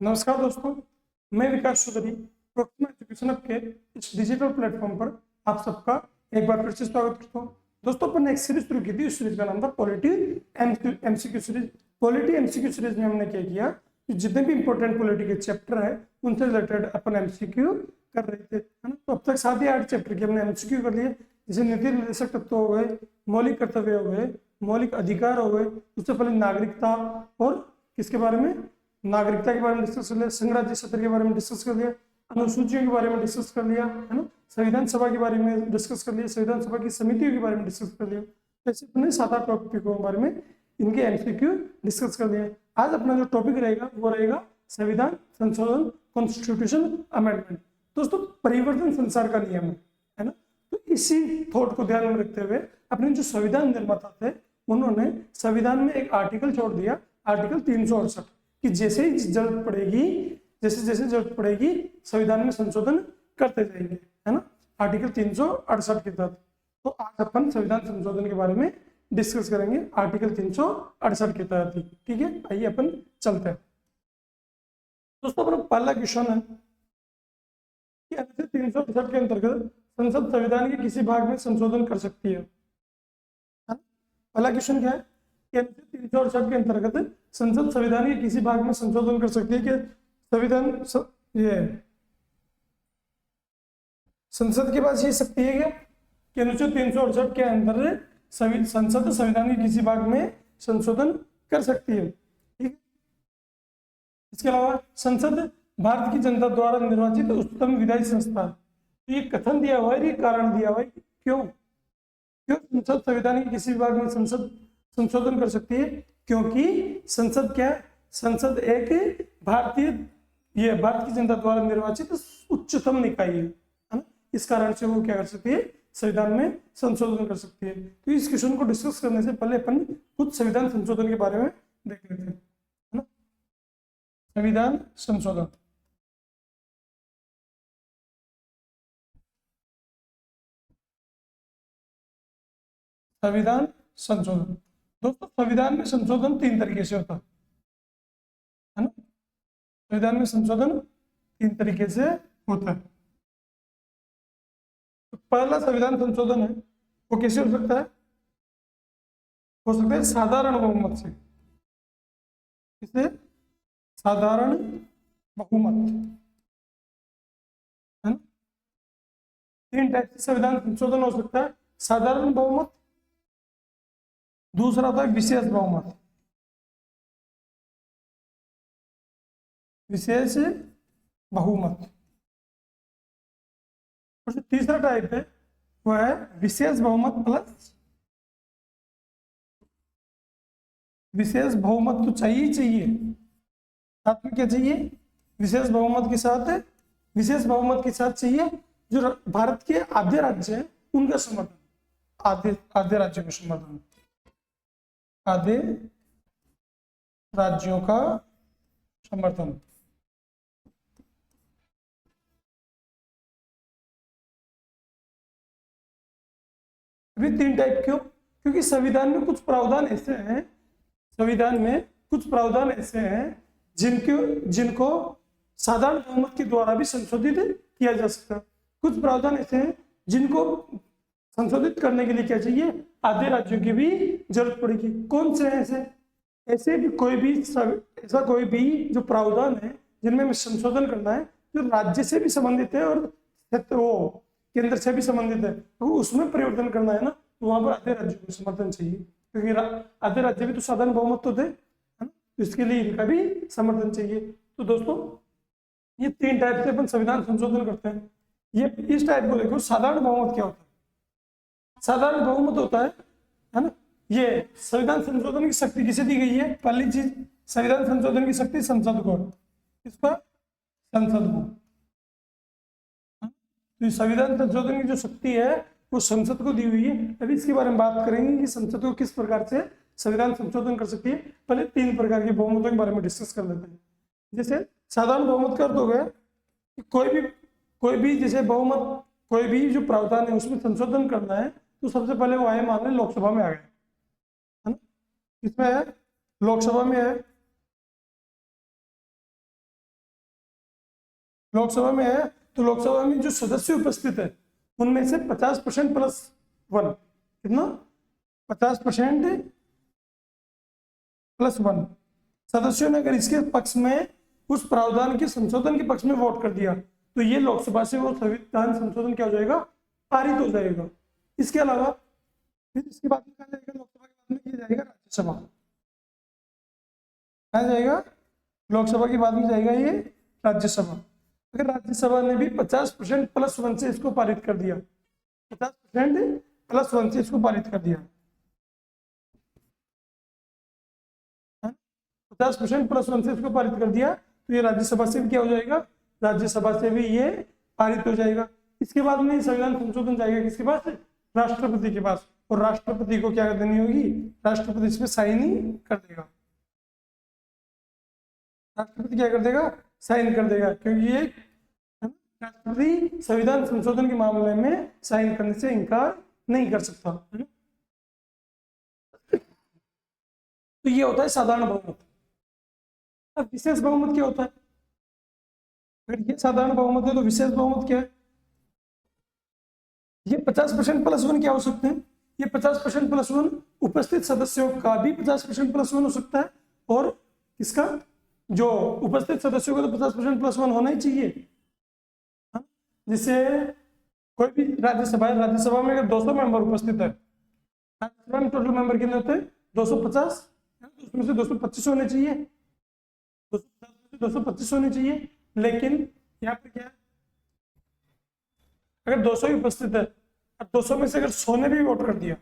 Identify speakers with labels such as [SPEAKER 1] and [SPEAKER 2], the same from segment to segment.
[SPEAKER 1] नमस्कार दोस्तों, मैं विकास चौधरी प्रोक्सिमा एजुकेशन हब के इस डिजिटल प्लेटफॉर्म पर आप सबका एक बार फिर से स्वागत करता हूँ। दोस्तों, अपन ने एक सीरीज शुरू की थी। उस सीरीज का नाम था polity MCQ series. Polity MCQ series में हमने क्या किया कि जितने भी इंपॉर्टेंट पॉलिटी के चैप्टर है उनसे रिलेटेड अपन एमसीक्यू कर रहे थे, है ना। तो अब तक 7 या 8 चैप्टर के हमने एमसीक्यू कर लिए, जैसे नीति निर्देशक तत्व हो गए, मौलिक कर्तव्य हो गए, मौलिक अधिकार हो गए। उससे पहले नागरिकता और किसके बारे में, नागरिकता के बारे में डिस्कस कर लिया, संघ राज्य सत्र के बारे में डिस्कस कर लिया, अनुसूचियों के बारे में डिस्कस कर लिया, है ना। संविधान सभा के बारे में डिस्कस कर लिया, संविधान सभा की समितियों के बारे में डिस्कस कर लिया। ऐसे अपने 7-8 टॉपिकों के बारे में इनके एमसीक्यू डिस्कस कर लिया। आज अपना जो टॉपिक रहेगा वो रहेगा संविधान संशोधन, कॉन्स्टिट्यूशन अमेंडमेंट। दोस्तों, परिवर्तन संसार का नियम है ना। तो इसी थॉट को ध्यान में रखते हुए अपने जो संविधान निर्माता थे उन्होंने संविधान में एक आर्टिकल छोड़ दिया, आर्टिकल 368, कि जैसे ही जरूरत पड़ेगी, जैसे जैसे जरूरत पड़ेगी संविधान में संशोधन करते जाएंगे, है ना। आर्टिकल 368 के तहत तो आज अपन संविधान संशोधन के बारे में डिस्कस करेंगे, आर्टिकल 368 के तहत ही। ठीक है, आइए अपन चलते हैं। दोस्तों, अपना पहला क्वेश्चन है कि अनुच्छेद 368 के अंतर्गत संसद संविधान के किसी भाग में संशोधन कर सकती है। पहला क्वेश्चन क्या है कि अनुच्छेद 368 के अंतर्गत संसद संविधान के किसी भाग में संशोधन कर सकती है। कि संविधान ये संसद के पास ये शक्ति है क्या कि अनुच्छेद 368 के अंतर्गत संसद संविधान के किसी भाग में संशोधन कर सकती है। ठीक है। इसके अलावा संसद भारत की जनता द्वारा निर्वाचित उच्चतम विधायी संस्था है। तो ये कथन दिया हुआ है, ये कारण दिया हुआ है, क्यों क्यों संसद संविधान के किसी विभाग में संसद संशोधन कर सकती है? क्योंकि संसद क्या है, संसद एक भारत की जनता द्वारा निर्वाचित उच्चतम निकाय है ना। इस कारण से वो क्या कर सकती है, संविधान में संशोधन कर सकती है। तो इस क्वेश्चन को डिस्कस करने से पहले अपन कुछ संविधान संशोधन के बारे में देख लेते हैं, है ना। संविधान संशोधन, संविधान संशोधन। दोस्तों, संविधान में संशोधन 3 तरीके से होता है ना। संविधान में संशोधन 3 तरीके से होता है। तो पहला संविधान संशोधन है वो कैसे हो सकता है? हो सकता है साधारण बहुमत से। इसे साधारण बहुमत, है ना। 3 टाइप से संविधान संशोधन हो सकता है। साधारण बहुमत, दूसरा था विशेष बहुमत, विशेष बहुमत, और जो तीसरा टाइप है वह है विशेष बहुमत प्लस विशेष बहुमत। तो चाहिए चाहिए साथ में क्या चाहिए, विशेष बहुमत के साथ, विशेष बहुमत के साथ चाहिए जो भारत के आधे राज्य हैं उनका समर्थन, आधे राज्यों का समर्थन, आधे राज्यों का समर्थन। अभी 3 टाइप क्यों? क्योंकि संविधान में कुछ प्रावधान ऐसे हैं, संविधान में कुछ प्रावधान ऐसे हैं जिनको साधारण बहुमत के द्वारा भी संशोधित किया जा सकता है। कुछ प्रावधान ऐसे हैं जिनको संशोधित करने के लिए क्या चाहिए, आधे राज्यों की भी जरूरत पड़ेगी। कौन से हैं ऐसे? ऐसे भी ऐसा कोई भी जो प्रावधान है जिनमें संशोधन करना है जो राज्य से भी संबंधित है और वो केंद्र से भी संबंधित है, तो उसमें परिवर्तन करना है ना, तो वहां पर आधे राज्यों को समर्थन चाहिए। क्योंकि आधे राज्य भी तो साधारण बहुमत तो थे, है ना, तो इसके लिए इनका भी समर्थन चाहिए। तो दोस्तों, ये 3 टाइप से अपन संविधान संशोधन करते हैं। ये इस टाइप को देखो, साधारण बहुमत क्या होता है? साधारण बहुमत होता है ना, ये संविधान संशोधन की शक्ति किसे दी गई है? पहली चीज, संविधान संशोधन की शक्ति संसद को, किसका? संसद को। तो संविधान संशोधन की जो शक्ति है वो संसद को दी हुई है। अभी इसके बारे में बात करेंगे कि संसद को किस प्रकार से संविधान संशोधन कर सकती है। पहले 3 प्रकार के बहुमतों के बारे में डिस्कस कर लेते हैं। जैसे साधारण बहुमत का अर्थ हो गया कि कोई भी जैसे बहुमत, कोई भी जो प्रावधान है उसमें संशोधन करना है तो सबसे पहले वो आए, मान लें लोकसभा में आ गए, है ना। इसमें है लोकसभा में है, लोकसभा में है तो लोकसभा में जो सदस्य उपस्थित है उनमें से 50% प्लस 1, कितना 50% प्लस 1 सदस्यों ने अगर इसके पक्ष में उस प्रावधान के संशोधन के पक्ष में वोट कर दिया तो ये लोकसभा से वो संविधान संशोधन क्या हो जाएगा, पारित हो जाएगा। इसके अलावा फिर इसके बाद में क्या जाएगा, लोकसभा के बाद में किया जाएगा राज्यसभा, क्या जाएगा लोकसभा के बाद में जाएगा ये राज्यसभा। अगर राज्यसभा ने भी 50% प्लस 1 से इसको पारित कर दिया, 50% प्लस 1 से इसको पारित कर दिया, 50% प्लस 1 से इसको पारित कर दिया तो ये राज्यसभा से भी क्या हो जाएगा, राज्यसभा से भी ये पारित हो जाएगा। इसके बाद में संविधान संशोधन जाएगा किसके पास, राष्ट्रपति के पास, और राष्ट्रपति को क्या कर देनी होगी, राष्ट्रपति इस पे साइन ही कर देगा, राष्ट्रपति क्या कर देगा, साइन कर देगा, क्योंकि ये राष्ट्रपति संविधान संशोधन के मामले में साइन करने से इनकार नहीं कर सकता, है ना। तो ये होता है साधारण बहुमत। अब विशेष बहुमत क्या होता है, अगर ये साधारण बहुमत है तो विशेष बहुमत क्या है, ये 50% प्लस 1 क्या हो सकते हैं, ये 50% प्लस 1 उपस्थित सदस्यों का भी 50% प्लस 1 हो सकता है, और इसका जो उपस्थित सदस्यों का तो 50% प्लस 1 होना ही चाहिए। जिससे कोई भी राज्यसभा है, राज्यसभा में अगर 200 मेंबर उपस्थित है, राज्यसभा में टोटल मेंबर कितने होते हैं 250, उसमें से 225 होने चाहिए, 225 होने चाहिए। लेकिन यहाँ पे क्या है, अगर 200 ही उपस्थित है, 200 में से अगर 100 ने भी वोट कर दिया,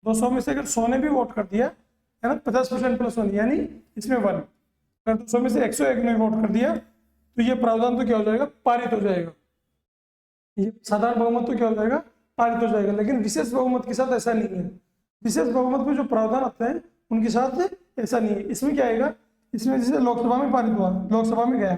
[SPEAKER 1] 200 में से अगर 100 ने भी वोट कर दिया है ना, 50% प्लस 1 यानी इसमें 1, अगर 200 में से 101 ने वोट कर दिया तो ये प्रावधान तो क्या हो जाएगा, पारित हो जाएगा, ये साधारण बहुमत तो क्या हो जाएगा, पारित हो जाएगा। लेकिन विशेष बहुमत के साथ ऐसा नहीं है, विशेष बहुमत में जो प्रावधान आते हैं उनके साथ ऐसा नहीं है। इसमें क्या आएगा, इसमें जैसे लोकसभा में पारित हुआ, लोकसभा में गया,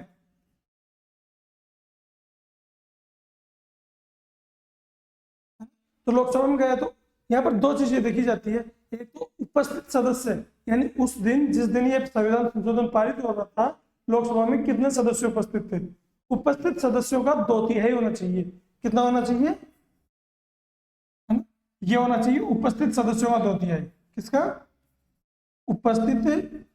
[SPEAKER 1] तो लोकसभा में गया तो यहाँ पर दो चीजें देखी जाती है, एक तो उपस्थित सदस्य, यानी उस दिन जिस दिन ये संविधान संशोधन पारित हो रहा था लोकसभा में कितने सदस्य उपस्थित थे, उपस्थित सदस्यों का 2/3 होना चाहिए। कितना होना चाहिए, है ना, ये होना चाहिए उपस्थित सदस्यों का 2/3, किसका, उपस्थित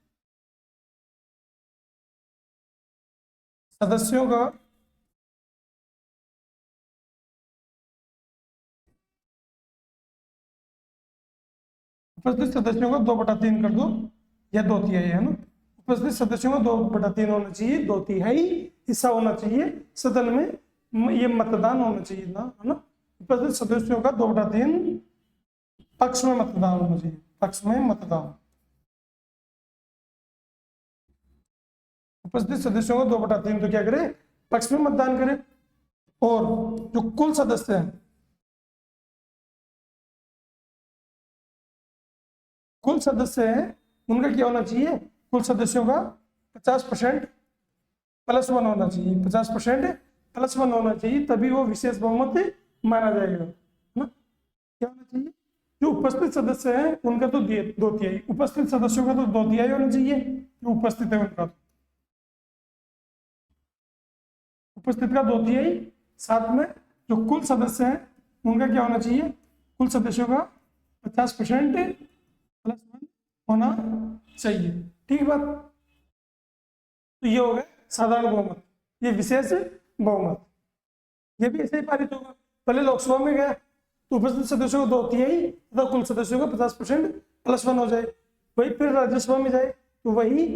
[SPEAKER 1] सदस्यों का उपस्थित सदस्यों का 2/3 कर दो, या 2/3 है ना, उपस्थित सदस्यों का 2/3 होना चाहिए, 2/3 हिस्सा होना चाहिए सदन में, ये मतदान होना चाहिए ना, है ना। उपस्थित सदस्यों का 2/3 पक्ष में मतदान होना चाहिए, पक्ष में मतदान, उपस्थित सदस्यों का 2/3 तो क्या करे, पक्ष में मतदान करे। और जो कुल सदस्य हैं, कुल सदस्य हैं उनका क्या होना चाहिए, कुल सदस्यों का 50% प्लस 1 होना चाहिए, 50% प्लस 1 होना चाहिए, तभी वो विशेष बहुमत माना जाएगा, है ना। क्या होना चाहिए, जो उपस्थित सदस्य हैं उनका तो 2/3, उपस्थित सदस्यों का तो 2/3 होना चाहिए, जो उपस्थित है उनका, उपस्थित का 2/3, साथ में जो कुल सदस्य हैं उनका क्या होना चाहिए, कुल सदस्यों का 50% प्लस 1 होना चाहिए, ठीक बात। तो ये हो गया साधारण बहुमत, ये विशेष बहुमत, ये भी ऐसे ही पारित होगा। पहले लोकसभा में गया तो उपस्थित सदस्यों का 2/3 तथा कुल सदस्यों का 50% प्लस 1 हो जाए, वही फिर राज्यसभा में जाए तो वही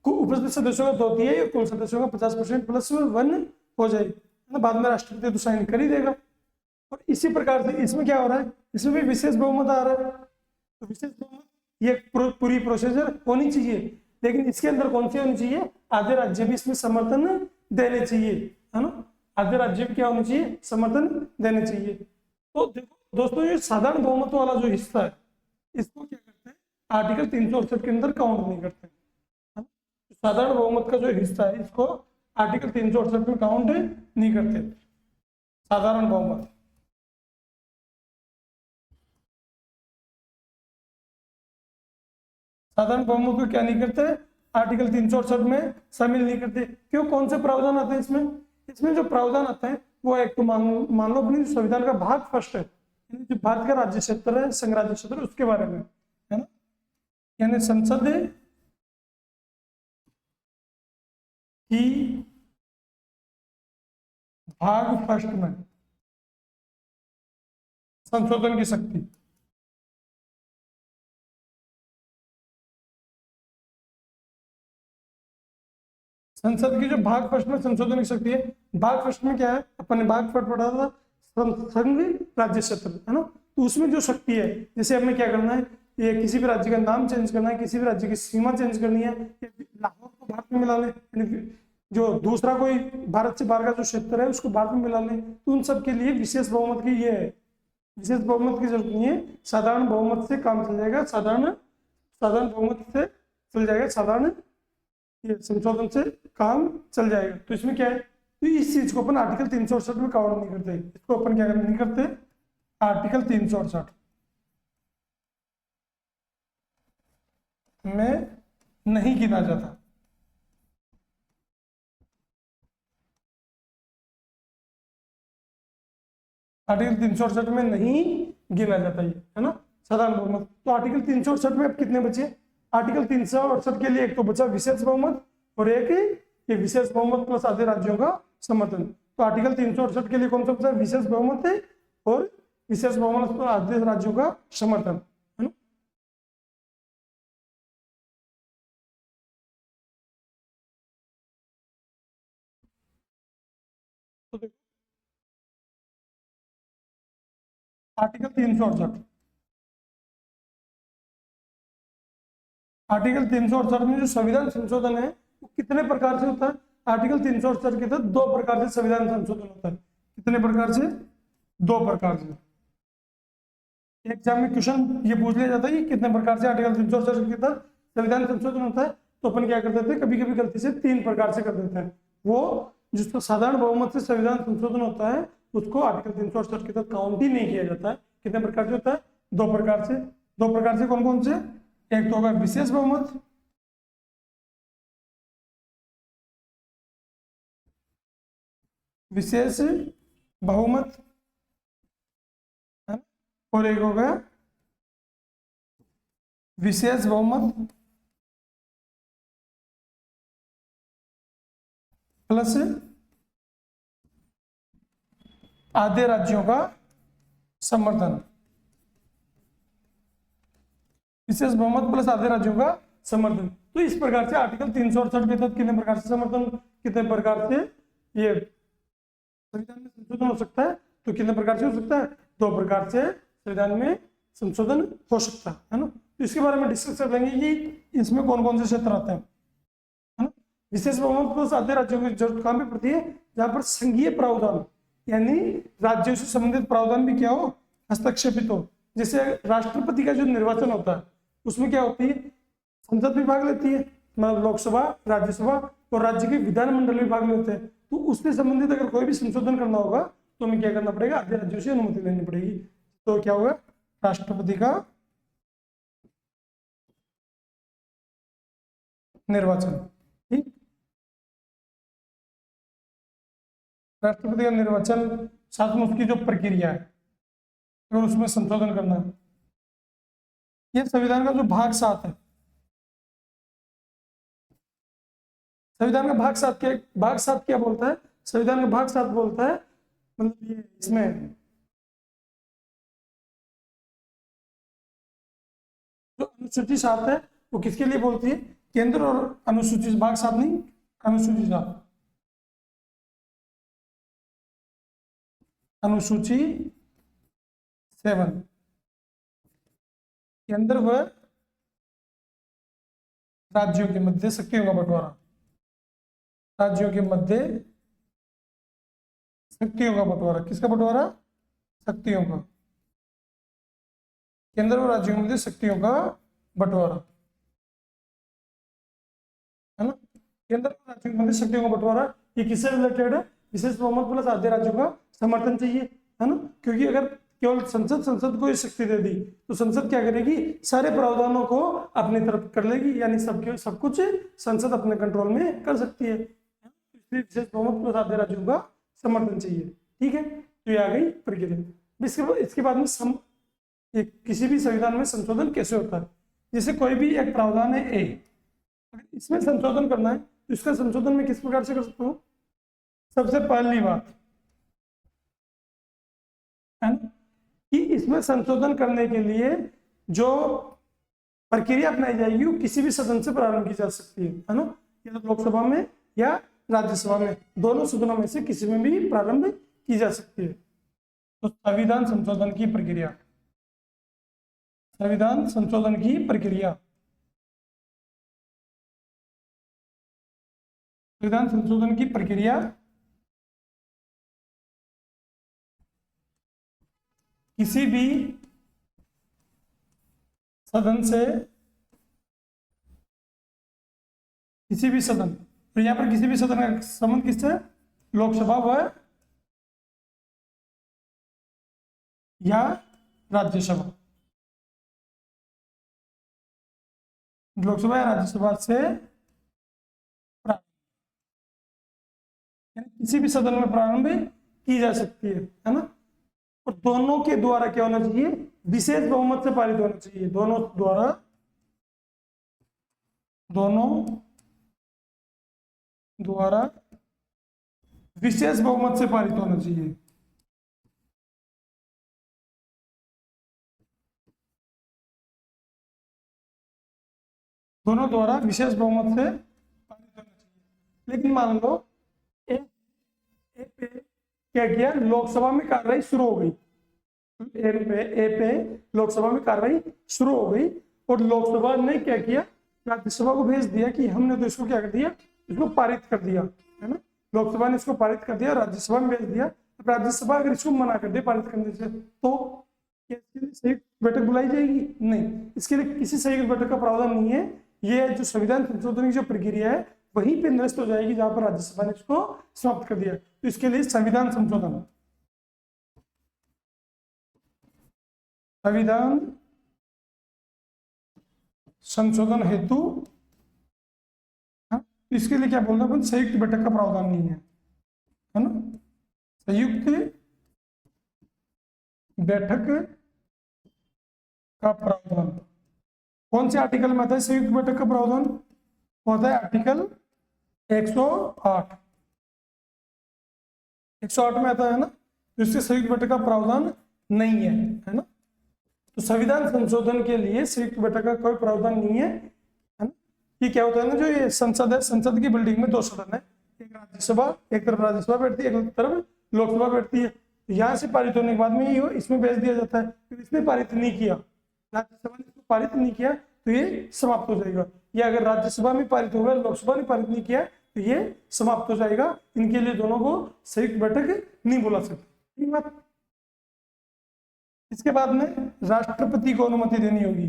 [SPEAKER 1] उपस्थित सदस्यों का 2/3 और कुल सदस्यों का 50% प्लस 1 हो जाए, बाद में राष्ट्रपति तो साइन कर ही देगा। और इसी प्रकार से इसमें क्या हो रहा है, इसमें भी विशेष बहुमत आ रहा है, तो विशेष बहुमत ये पूरी प्रोसीजर होनी चाहिए, लेकिन इसके अंदर कौन सी होनी चाहिए, आधे राज्य भी इसमें समर्थन देने चाहिए, है ना, आधे राज्य भी क्या होने चाहिए, समर्थन देने चाहिए। तो देखो दोस्तों, ये साधारण बहुमत वाला जो हिस्सा है इसको क्या करते हैं, आर्टिकल 368 के अंदर काउंट नहीं करते, है ना? साधारण बहुमत का जो हिस्सा है इसको आर्टिकल 368 में काउंट नहीं करते, साधारण बहुमत। साधारण बहुमत को क्या नहीं करते, आर्टिकल 368 में शामिल नहीं करते। क्यों, कौन से प्रावधान आते हैं इसमें? इसमें जो प्रावधान आते हैं वो एक तो मान लो अपनी संविधान का भाग फर्स्ट है, जो भारत का राज्य क्षेत्र है, संघ राज्य क्षेत्र, उसके बारे में है ना, यानी संसद की भाग फर्स्ट में संशोधन की शक्ति, संसद की जो भाग फर्स्ट में संशोधन की शक्ति है, भाग फर्स्ट में क्या है, अपन ने भाग फर्स्ट पढ़ा था संघ राज्य क्षेत्र, है ना, तो उसमें जो शक्ति है, जैसे हमें क्या करना है, ये किसी भी राज्य का नाम चेंज करना है, किसी भी राज्य की सीमा चेंज करनी है, लाहौर को भारत में मिला ले, जो दूसरा कोई भारत से बाहर का जो क्षेत्र है उसको भारत में मिला ले, तो उन सब के लिए विशेष बहुमत की ये है, विशेष बहुमत की जरूरत नहीं है, साधारण बहुमत से काम चल जाएगा, साधारण बहुमत से चल जाएगा, साधारण ये संशोधन से काम चल जाएगा। तो इसमें क्या है, तो इस चीज को अपन आर्टिकल 368 में कवर नहीं करते, इसको अपन क्या नहीं करते, आर्टिकल 368 में नहीं गिना जाता। आर्टिकल 368 में नहीं गिना जाता ये, है ना, साधारण बहुमत। तो आर्टिकल 368 में अब कितने बचे, आर्टिकल 368 के लिए एक तो बचा विशेष बहुमत और एक ये विशेष बहुमत प्लस आधे राज्यों का समर्थन। तो आर्टिकल 368 के लिए कौन सा बचा, विशेष बहुमत है और विशेष बहुमत प्लस आधे राज्यों का समर्थन, है ना। तो देखो आर्टिकल 368, आर्टिकल 368 में जो संविधान संशोधन है वो कितने प्रकार से होता है, आर्टिकल 368 के तहत 2 प्रकार से संविधान संशोधन होता है। कितने प्रकार से, 2 प्रकार से। एग्जाम में क्वेश्चन ये पूछ लिया जाता है कि कितने प्रकार से आर्टिकल 368 के तहत संविधान संशोधन होता है, तो अपन क्या कर देते हैं, कभी कभी गलती से 3 प्रकार से कर देते हैं। वो जिसको साधारण बहुमत से संविधान संशोधन होता है उसको आर्टिकल 368 के तहत काउंट ही नहीं किया जाता है। कितने प्रकार से होता है, 2 प्रकार से। 2 प्रकार से कौन कौन से, एक तो होगा विशेष बहुमत, विशेष बहुमत, और एक होगा विशेष बहुमत प्लस आधे राज्यों का समर्थन, विशेष बहुमत प्लस आधे राज्यों का समर्थन। तो इस प्रकार से आर्टिकल 368 के तहत कितने प्रकार से समर्थन, कितने प्रकार से ये संविधान में संशोधन हो सकता है, तो कितने प्रकार से हो सकता है, 2 प्रकार से संविधान में संशोधन हो सकता है ना। तो इसके बारे में डिस्कस कर लेंगे कि इसमें कौन कौन से क्षेत्र आते हैं, है ना। विशेष बहुमत प्लस आधे राज्यों की जरूरत कहां पे पड़ती है, जहां पर संघीय प्रावधान यानी राज्यों से संबंधित प्रावधान भी क्या हो, हस्तक्षेपित हो। जैसे राष्ट्रपति का जो निर्वाचन होता है उसमें क्या होती है, संसद भी भाग लेती है, मतलब लोकसभा, राज्यसभा और राज्य के विधानमंडल भी भाग लेते हैं। तो उससे संबंधित अगर कोई भी संशोधन करना होगा तो हमें क्या करना पड़ेगा, आधे राज्यों से अनुमति लेनी पड़ेगी। तो क्या होगा, राष्ट्रपति का निर्वाचन, ठीक, राष्ट्रपति का निर्वाचन, साथ में उसकी जो प्रक्रिया है अगर उसमें संशोधन करना है। यह संविधान का जो भाग 7 है, संविधान का भाग 7 क्या, भाग 7 क्या बोलता है, संविधान का भाग 7 बोलता है, मतलब ये इसमें जो अनुसूची 7 है वो किसके लिए बोलती है, केंद्र और अनुसूची, भाग 7 नहीं, अनुसूची 7, अनुसूची 7 केंद्र व राज्यों के मध्य शक्तियों का बंटवारा, राज्यों के मध्य शक्तियों का बंटवारा, किसका बंटवारा, शक्तियों का, केंद्र और राज्यों के मध्य शक्तियों का बंटवारा, है ना। केंद्र और राज्यों के मध्य शक्तियों का बंटवारा ये किससे रिलेटेड है, विशेष बहुमत प्लस आधे राज्यों का समर्थन चाहिए, है ना। क्योंकि अगर केवल संसद को ही शक्ति दे दी तो संसद क्या करेगी, सारे प्रावधानों को अपनी तरफ कर लेगी, यानी सब कुछ संसद अपने कंट्रोल में कर सकती है। इसलिए विशेष बहुमत को साध्य राज्यों का समर्थन चाहिए। ठीक है, तो ये आ गई प्रक्रिया। इसके बाद में किसी भी संविधान में संशोधन कैसे होता है। जैसे कोई भी एक प्रावधान है ए, अगर इसमें संशोधन करना है तो इसका संशोधन मैं किस प्रकार से कर सकता हूँ। सबसे पहली बात है ना कि इसमें संशोधन करने के लिए जो प्रक्रिया अपनाई जाएगी वो किसी भी सदन से प्रारंभ की जा सकती है ना, या तो लोकसभा में या राज्यसभा में, दोनों सदनों में से किसी में भी प्रारंभ की जा सकती है। तो संविधान संशोधन की प्रक्रिया, संविधान संशोधन की प्रक्रिया, संविधान संशोधन की प्रक्रिया किसी भी सदन से, किसी भी सदन, तो यहां पर किसी भी सदन का संबंध किससे, लोकसभा व या राज्यसभा, लोकसभा या राज्यसभा से किसी भी सदन में प्रारंभ की जा सकती है ना। और दोनों के द्वारा क्या होना चाहिए, विशेष बहुमत से पारित होना चाहिए, दोनों द्वारा विशेष बहुमत से पारित होना चाहिए। दोनों द्वारा विशेष बहुमत से पारित होना चाहिए। लेकिन मान लो क्या किया, लोकसभा में कार्रवाई शुरू हो गई, ए पे लोकसभा में कार्रवाई शुरू हो गई और लोकसभा ने क्या किया, राज्यसभा को भेज दिया कि हमने तो इसको क्या कर दिया, इसको पारित कर दिया है ना। लोकसभा ने इसको पारित कर दिया, राज्यसभा में भेज दिया। अब राज्यसभा अगर इसको मना कर दे पारित करने से तो क्या इसके लिए संयुक्त बैठक बुलाई जाएगी, नहीं, इसके लिए किसी संयुक्त बैठक का प्रावधान नहीं है। ये जो संविधान संशोधन की जो प्रक्रिया है वहीं पे नष्ट हो जाएगी जहां पर राज्यसभा ने इसको समाप्त कर दिया। तो इसके लिए संविधान संशोधन, संविधान संशोधन हेतु, इसके लिए क्या बोलना है, संयुक्त बैठक का प्रावधान नहीं है ना। संयुक्त बैठक का प्रावधान कौन से आर्टिकल में आता है, संयुक्त बैठक का प्रावधान होता है आर्टिकल 108 में आता है ना। तो इससे संयुक्त बैठक का प्रावधान नहीं है ना। तो संविधान संशोधन के लिए संयुक्त बैठक का कोई प्रावधान नहीं है ना। ये क्या होता है ना, जो ये संसद है, संसद की बिल्डिंग में दो सदन है, एक राज्यसभा, एक तरफ राज्यसभा बैठती है, एक तरफ लोकसभा बैठती है। यहाँ से पारित होने के बाद में इसमें भेज दिया जाता है। तो इसने पारित नहीं किया, राज्यसभा ने इसको पारित नहीं किया तो ये समाप्त हो जाएगा। या अगर राज्यसभा में पारित हो गया, लोकसभा ने पारित नहीं किया तो ये समाप्त हो जाएगा। इनके लिए दोनों को संयुक्त बैठक नहीं बुला सकते। ठीक बात। इसके बाद में राष्ट्रपति को अनुमति देनी होगी,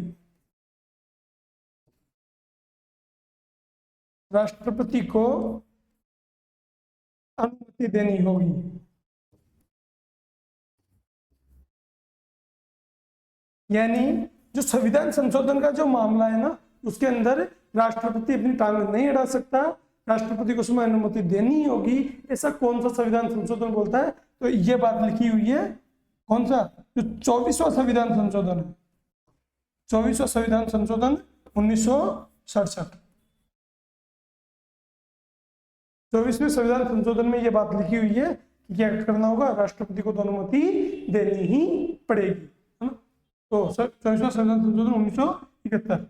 [SPEAKER 1] राष्ट्रपति को अनुमति देनी होगी। यानी जो संविधान संशोधन का जो मामला है ना, उसके अंदर राष्ट्रपति अपनी टांग नहीं अड़ा सकता, राष्ट्रपति को उसमें अनुमति देनी होगी। ऐसा कौन सा संविधान संशोधन बोलता है, तो ये बात लिखी हुई है, कौन सा, जो 24वां संविधान संशोधन है, 24वां संविधान संशोधन 1967। 24वें संविधान संशोधन में ये बात लिखी हुई है कि क्या करना होगा, राष्ट्रपति को तो अनुमति देनी ही पड़ेगी, है ना। तो 24वां संविधान संशोधन 1971,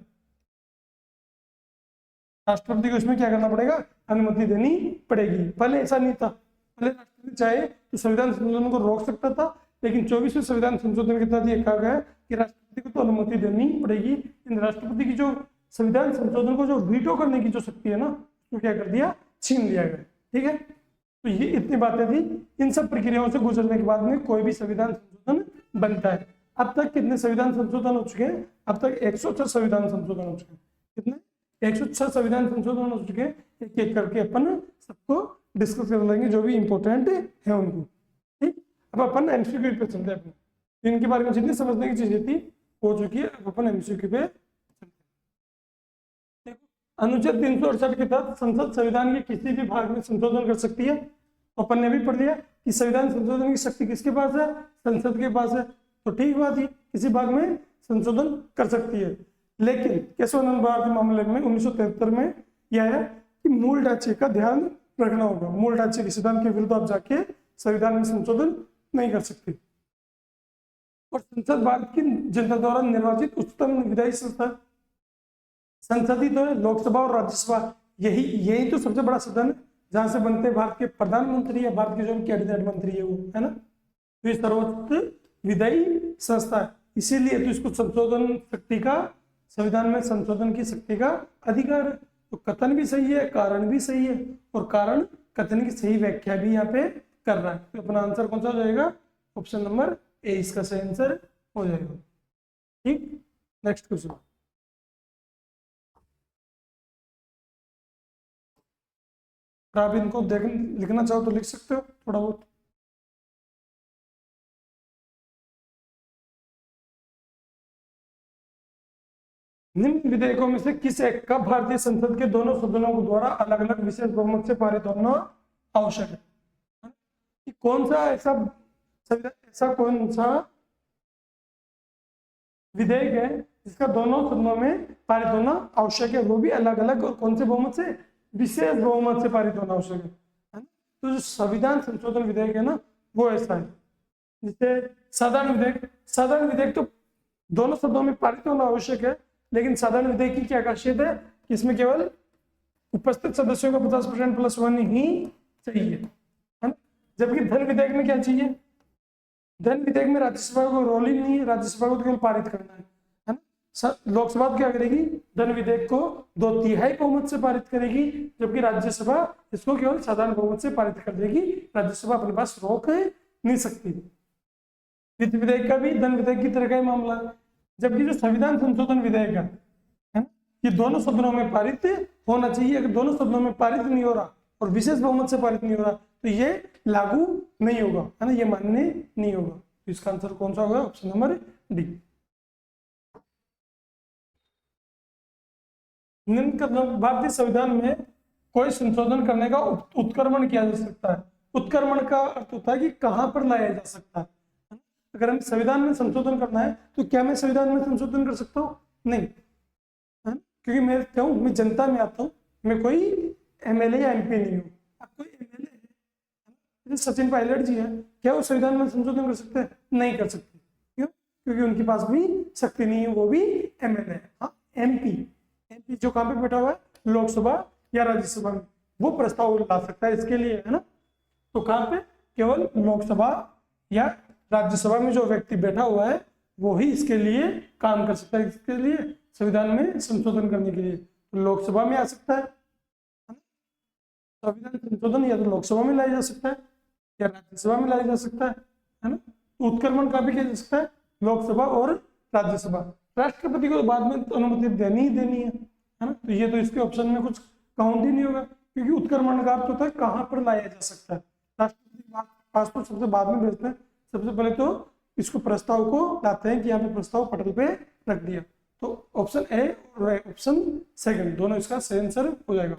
[SPEAKER 1] राष्ट्रपति को इसमें क्या करना पड़ेगा, अनुमति देनी पड़ेगी। पहले ऐसा नहीं था, पहले राष्ट्रपति चाहे तो संविधान संशोधन को रोक सकता था, लेकिन 24वें संविधान संशोधन के तहत यह कहा गया कि राष्ट्रपति को तो अनुमति देनी पड़ेगी। इन राष्ट्रपति की जो संविधान संशोधन को जो वीटो करने की जो शक्ति है ना, तो क्या कर दिया, छीन लिया गया। ठीक है, तो ये इतनी बातें थी। इन सब प्रक्रियाओं से गुजरने के बाद में कोई भी संविधान संशोधन बनता है। अब तक कितने संविधान संशोधन हो चुके हैं, अब तक 106 संविधान संशोधन हो चुके हैं। कितने, 106 संविधान संशोधन हो चुके हैं। एक एक करके अपन सबको डिस्कस कर लेंगे जो भी इंपॉर्टेंट है उनको। ठीक, अब अपन एमसीक्यू पे चलते हैं। इनके बारे में जितनी समझने की चीजें थी हो चुकी है। अब अपन एमसीक्यू पे अनुच्छेद 368 के तहत संसद संविधान के किसी भी भाग में संशोधन कर सकती है। अपन ने भी पढ़ लिया कि संविधान संशोधन की शक्ति किसके पास है, संसद के पास है। तो ठीक बात है, किसी भाग में संशोधन कर सकती है। लेकिन केशवानंद भारती मामले में 1973 में यह है कि मूल ढांचे का ध्यान रखना होगा। मूल ढांचे के सिद्धांत के विरुद्ध आप जाके संविधान में संशोधन नहीं कर सकते। और संसद भारत की जनता द्वारा निर्वाचित उच्चतम विधायी संस्था। संसद ही तो है, लोकसभा और राज्यसभा यही तो सबसे बड़ा सदन है जहां से बनते भारत के प्रधानमंत्री या भारत के जो कैबिनेट मंत्री है वो, है ना। तो ये सर्वोच्च विधायी संस्था है, इसीलिए तो इसको संशोधन शक्ति का, संविधान में संशोधन की शक्ति का अधिकार है। तो कथन भी सही है, कारण भी सही है, और कारण कथन की सही व्याख्या भी यहाँ पे कर रहा है। तो अपना आंसर कौन सा हो जाएगा, ऑप्शन नंबर ए इसका सही आंसर हो जाएगा। ठीक, नेक्स्ट क्वेश्चन। आप इनको देख लिखना चाहो तो लिख सकते हो थोड़ा बहुत। निम्न विधेयकों में से किस एक का भारतीय संसद के दोनों सदनों के द्वारा अलग अलग विशेष बहुमत से पारित होना आवश्यक है? कि कौन सा ऐसा कौन सा विधेयक है जिसका दोनों सदनों में पारित होना आवश्यक है, वो भी अलग अलग, और कौन से बहुमत से, विशेष बहुमत से पारित होना आवश्यक है ना। तो जो संविधान संशोधन विधेयक है ना, वो ऐसा है। जैसे साधारण विधेयक तो दोनों सदनों में पारित होना आवश्यक है, लेकिन साधारण विधेयक की क्या खासियत है कि इसमें केवल उपस्थित सदस्यों का 50% + 1 ही चाहिए, है ना। जबकि धन विधेयक में क्या चाहिए, धन विधेयक में राज्यसभा को रोल ही नहीं है, राज्यसभा को तो केवल पारित करना है ना। लोकसभा क्या करेगी, धन विधेयक को 2/3 बहुमत से पारित करेगी, जबकि राज्यसभा इसको केवल साधारण बहुमत से पारित कर देगी। राज्यसभा अपने पास रोक नहीं सकती। वित्त विधेयक का भी धन विधेयक की तरह का ही मामला है। जबकि जो संविधान संशोधन विधेयक है ना, ये दोनों सदनों में पारित होना चाहिए। अगर दोनों सदनों में पारित नहीं हो रहा और विशेष बहुमत से पारित नहीं हो रहा तो ये लागू नहीं होगा, है ना, ये मान्य नहीं होगा। तो इसका आंसर कौन सा होगा, ऑप्शन नंबर डी। भारतीय संविधान में कोई संशोधन करने का उत्क्रमण किया जा सकता है। उत्क्रमण का अर्थ होता है कि कहां पर लाया जा सकता है। अगर हम संविधान में संशोधन करना है तो क्या मैं संविधान में संशोधन कर सकता हूँ, नहीं, है? क्योंकि मैं क्या हूँ, मैं जनता में आता हूँ, मैं कोई एमएलए या एमपी नहीं हूँ। अब कोई एमएलए है, सचिन पायलट जी है, क्या वो संविधान में संशोधन कर सकते हैं, नहीं कर सकते। क्यों, क्योंकि उनके पास भी शक्ति नहीं है, वो भी एमएलए है। हाँ, एमपी जो कहाँ पे बैठा हुआ है, लोकसभा या राज्यसभा में, वो प्रस्ताव ला सकता है इसके लिए, है ना। तो कहाँ पे, केवल लोकसभा या राज्यसभा में जो व्यक्ति बैठा हुआ है वो ही इसके लिए काम कर सकता है, इसके लिए संविधान में संशोधन करने के लिए। तो लोकसभा में आ सकता है, संविधान संशोधन या तो लोकसभा में लाया जा सकता है या राज्यसभा में लाया जा सकता है ना। उत्क्रमण का भी किया जा सकता है लोकसभा और राज्यसभा। राष्ट्रपति को बाद में अनुमति देनी ही देनी है ना। तो ये तो इसके ऑप्शन में कुछ काउंट ही नहीं होगा, क्योंकि उत्क्रमण का अर्थ होता है कहाँ पर लाया जा सकता है। राष्ट्रपति पास तो सबसे बाद में भेजते हैं, सबसे पहले तो इसको प्रस्ताव को लाते हैं कि यहाँ पे प्रस्ताव पटल पे रख दिया। तो ऑप्शन ए और ऑप्शन सेकंड दोनों इसका सही आंसर हो जाएगा,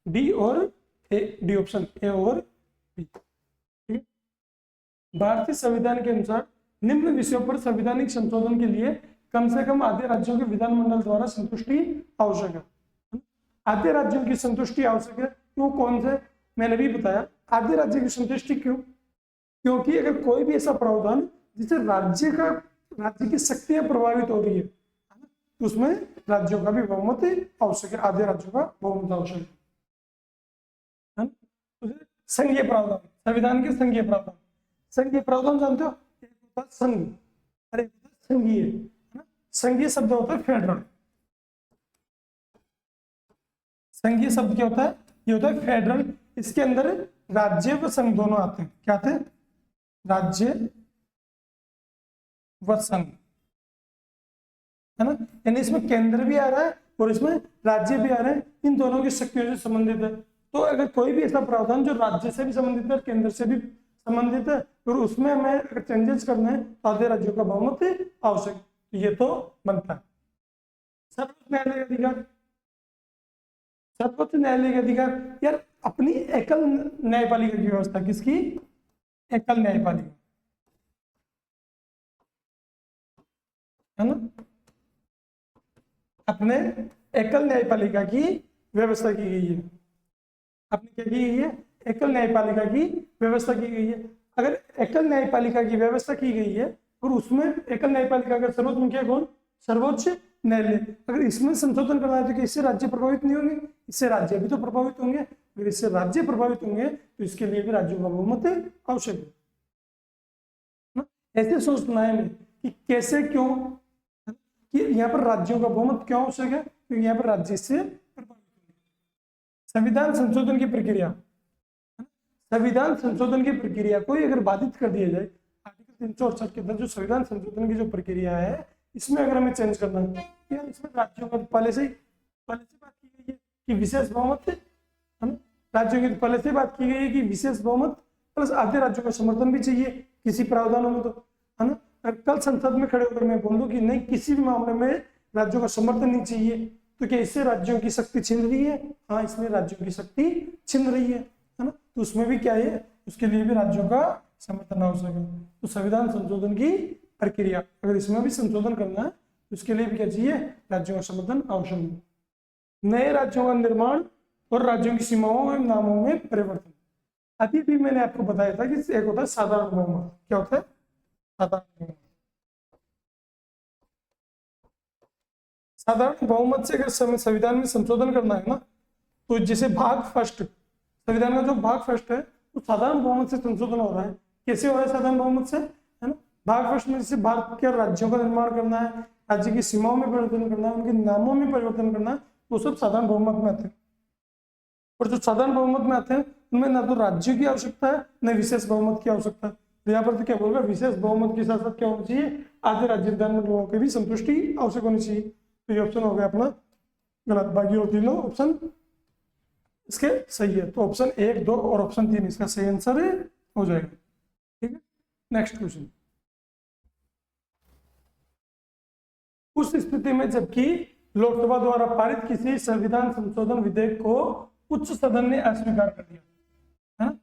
[SPEAKER 1] डी और ए, डी ऑप्शन ए और बी। ठीक, भारतीय संविधान के अनुसार निम्न विषयों पर संवैधानिक संशोधन के लिए कम से कम आधे राज्यों के विधानमंडल द्वारा संतुष्टि आवश्यक है। आधे राज्यों की संतुष्टि आवश्यक है, वो कौन से, मैंने भी बताया। आधे राज्य की संतुष्टि क्यों, क्योंकि अगर कोई भी ऐसा प्रावधान जिससे राज्य की शक्तियां प्रभावित हो रही है तो उसमें राज्यों का भी बहुमत आवश्यक है, आधे राज्यों का बहुमत आवश्यक है। तो संघीय प्रावधान, संविधान के संघीय प्रावधान, संघीय प्रावधान जानते हो, एक होता है संघ, अरे संघीय, है ना। संघीय शब्द होता है फेडरल। संघीय शब्द क्या होता है, ये होता है फेडरल। इसके अंदर राज्य व संघ दोनों आते हैं। क्या आते हैं, राज्य व संघ, है ना। यानी इसमें केंद्र भी आ रहा है और इसमें राज्य भी आ रहे हैं, इन दोनों की शक्तियों से संबंधित है। तो अगर कोई भी ऐसा प्रावधान जो राज्य से भी संबंधित है, केंद्र से भी संबंधित है, और उसमें हमें अगर चेंजेस करने हैं तो आधे राज्यों का बहुमत आवश्यक, तो ये तो बनता है। सर्वोच्च न्यायालय का अधिकार, सर्वोच्च न्यायालय का अधिकार यार अपनी एकल न्यायपालिका की व्यवस्था, किसकी? एकल न्यायपालिका, है ना, अपने एकल न्यायपालिका की व्यवस्था की गई है। अपनी क्या की गई है? एकल न्यायपालिका की व्यवस्था की गई है। अगर एकल न्यायपालिका की व्यवस्था की गई है और उसमें एकल न्यायपालिका का सर्वोच्च मुखिया कौन? सर्वोच्च न्यायालय। अगर इसमें संशोधन करना है तो क्या इससे राज्य प्रभावित नहीं होंगे? इससे राज्य भी तो प्रभावित होंगे। अगर इससे राज्य प्रभावित होंगे तो इसके लिए भी राज्यों का बहुमत आवश्यक है ना? ऐसे सोचना है हमें कि कैसे, क्यों, कि यहाँ पर राज्यों का बहुमत क्यों आवश्यक है? क्योंकि यहाँ पर राज्य से प्रभावित होंगे। संविधान संशोधन की प्रक्रिया, संविधान संशोधन की प्रक्रिया को अगर बाधित कर दिया जाए, आर्टिकल 368 के अंदर जो संविधान संशोधन की जो प्रक्रिया है, इसमें अगर हमें चेंज करना है यार, इसमें राज्यों का पहले से बात की गई है कि विशेष बहुमत है ना, राज्यों की पहले से बात की गई है कि विशेष बहुमत प्लस आधे राज्यों का समर्थन भी चाहिए किसी प्रावधानों में, तो है ना। अगर कल संसद में खड़े होकर मैं बोल दूं कि नहीं, किसी भी मामले में राज्यों का समर्थन नहीं चाहिए, तो क्या इससे राज्यों की शक्ति छिन रही है? हाँ, इसमें राज्यों की शक्ति छिन रही है ना। तो उसमें भी क्या है, उसके लिए भी राज्यों का समर्थन आवश्यक है। तो संविधान संशोधन की प्रक्रिया, अगर इसमें भी संशोधन करना है तो उसके लिए भी क्या चाहिए? राज्यों का समर्थन आवश्यक है। नए राज्यों का निर्माण और राज्यों की सीमाओं एवं नामों में परिवर्तन। अभी भी मैंने आपको बताया था कि एक होता है साधारण बहुमत। क्या होता है? साधारण बहुमत। साधारण बहुमत से अगर संविधान में संशोधन करना है ना, तो जैसे भाग फर्स्ट, संविधान का जो भाग फर्स्ट है वो साधारण बहुमत से संशोधन हो रहा है। कैसे हो रहा है साधारण बहुमत से? है ना, भाग फर्स्ट में जैसे भारत के राज्यों का निर्माण करना है, राज्य की सीमाओं में परिवर्तन करना है, उनके नामों में परिवर्तन करना है, वो सब साधारण बहुमत में आते हैं। और जो साधारण बहुमत में आते हैं उनमें ना तो राज्यों की आवश्यकता है न विशेष बहुमत की आवश्यकता है। तो यहाँ पर तो क्या बोलगा, विशेष बहुमत के साथ साथ क्या होना चाहिए? आधे राज्य विधानमंडल लोगों की भी संतुष्टि आवश्यक होनी चाहिए। तो ये ऑप्शन हो गया अपना गलत, बाकी और तीनों ऑप्शन इसके सही है। तो ऑप्शन 1, 2 और ऑप्शन 3 इसका सही आंसर हो जाएगा। ठीक है, नेक्स्ट क्वेश्चन। उस स्थिति में जबकि लोकसभा द्वारा पारित किसी संविधान संशोधन विधेयक को उच्च सदन ने अस्वीकार कर दिया, है ना,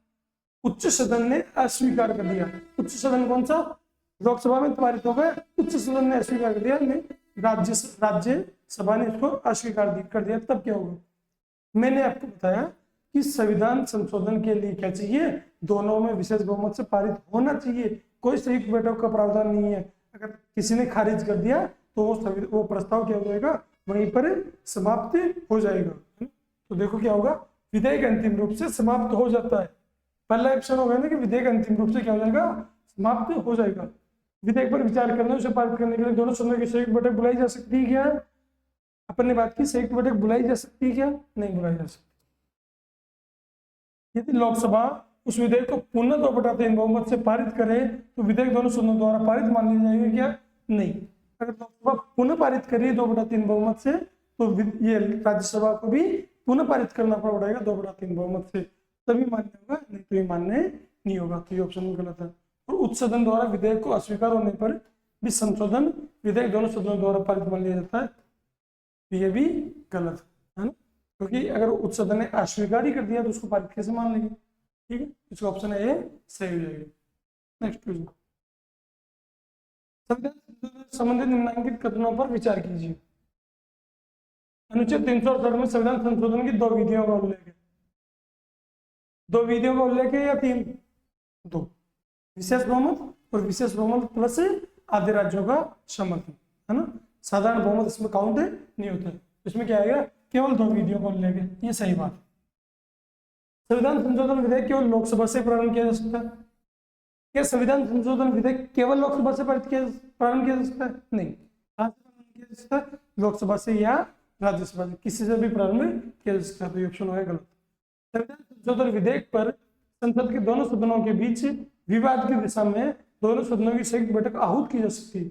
[SPEAKER 1] उच्च सदन ने अस्वीकार कर दिया। उच्च सदन कौन सा? लोकसभा में पारित हो गया, उच्च सदन ने अस्वीकार कर दिया, राज्यसभा ने इसको अस्वीकार कर दिया, तब क्या होगा? मैंने आपको बताया कि संविधान संशोधन के लिए क्या चाहिए? दोनों में विशेष बहुमत से पारित होना चाहिए, कोई संयुक्त बैठक का प्रावधान नहीं है। अगर किसी ने खारिज कर दिया तो वो प्रस्ताव क्या हो जाएगा? वहीं पर समाप्त हो जाएगा। तो देखो क्या होगा, विधेयक अंतिम रूप से समाप्त हो जाता है। पहला ऑप्शन हो गया ना कि विधेयक अंतिम रूप से क्या हो जाएगा? समाप्त हो जाएगा। विधेयक पर विचार करना, उसे पारित करने के लिए दोनों सदनों की संयुक्त बैठक बुलाई जा सकती है क्या? अपन ने बात की संयुक्त बैठक बुलाई जा सकती है क्या? नहीं बुलाई जा सकती। यदि लोकसभा उस विधेयक को पुनः 2/3 बहुमत से पारित करे तो विधेयक दोनों सदनों द्वारा पारित मान लिया जाएगा क्या? नहीं। अगर लोकसभा पुनः पारित करिए 2/3 बहुमत से, तो ये राज्यसभा को भी पुनः पारित करना पड़ेगा 2/3 बहुमत से, तभी मान्य होगा, नहीं तो ये मान्य नहीं होगा। तो ये ऑप्शन गलत है। और उच्च सदन द्वारा विधेयक को अस्वीकार होने पर भी संशोधन विधेयक दोनों सदनों द्वारा पारित मान लिया जाता है, तो ये भी गलत है ना, क्योंकि अगर उच्च सदन ने अस्वीकार ही कर दिया तो उसको पारित कैसे मान लेंगे? ठीक है, इसका ऑप्शन है ए सही हो जाएगा। Next question. संविधान संबंधित निम्नलिखित कथनों पर विचार कीजिए। अनुच्छेद 368 में संविधान संशोधन की 2 विधियों का उल्लेख है। 2 विधियों का उल्लेख है या 3? 2, विशेष बहुमत और विशेष बहुमत प्लस आधे राज्यों का समर्थन, है ना। साधारण बहुमत इसमें काउंट नहीं होता है, इसमें क्या आएगा? केवल 2 विधियों का उल्लेख है, ये सही बात है। संविधान संशोधन विधेयक केवल लोकसभा से प्रारंभ किया जा सकता है। क्या संविधान संशोधन विधेयक केवल लोकसभा से प्रारंभ किया जा सकता है? नहीं। कहां से प्रारंभ किया जा सकता है? लोकसभा से या राज्यसभा से, किसी से भी प्रारंभ किया जा सकता है। तो ऑप्शन होगा गलत। संविधान संशोधन विधेयक पर संसद के दोनों सदनों के बीच विवाद की दिशा में दोनों सदनों की संयुक्त बैठक आहूत की जा सकती है।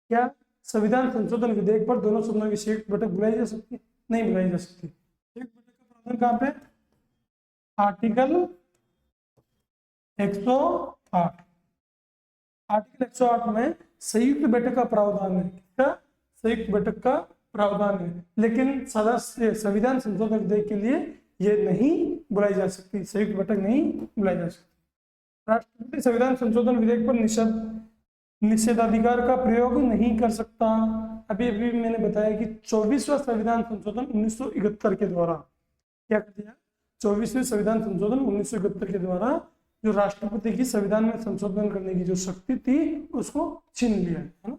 [SPEAKER 1] क्या संविधान संशोधन विधेयक पर दोनों सदनों की संयुक्त बैठक बुलाई जा सकती है? नहीं बुलाई जा सकती। संयुक्त बैठक का प्रावधान कहां पे? आर्टिकल 108 आर्टिकल 108 में संयुक्त बैठक का प्रावधान है। किसका? संयुक्त बैठक का प्रावधान है, लेकिन सदस्य संविधान संशोधन विधेयक के लिए ये नहीं बुलाई जा सकती, संयुक्त बैठक नहीं बुलाई जा सकती। राष्ट्रपति संविधान संशोधन विधेयक पर निषेधाधिकार का प्रयोग नहीं कर सकता। अभी अभी मैंने बताया कि 24वां संविधान संशोधन 1971 के द्वारा क्या कर दिया? 24वें संविधान संशोधन 1971 के द्वारा जो राष्ट्रपति की संविधान में संशोधन करने की जो शक्ति थी उसको छीन लिया है ना।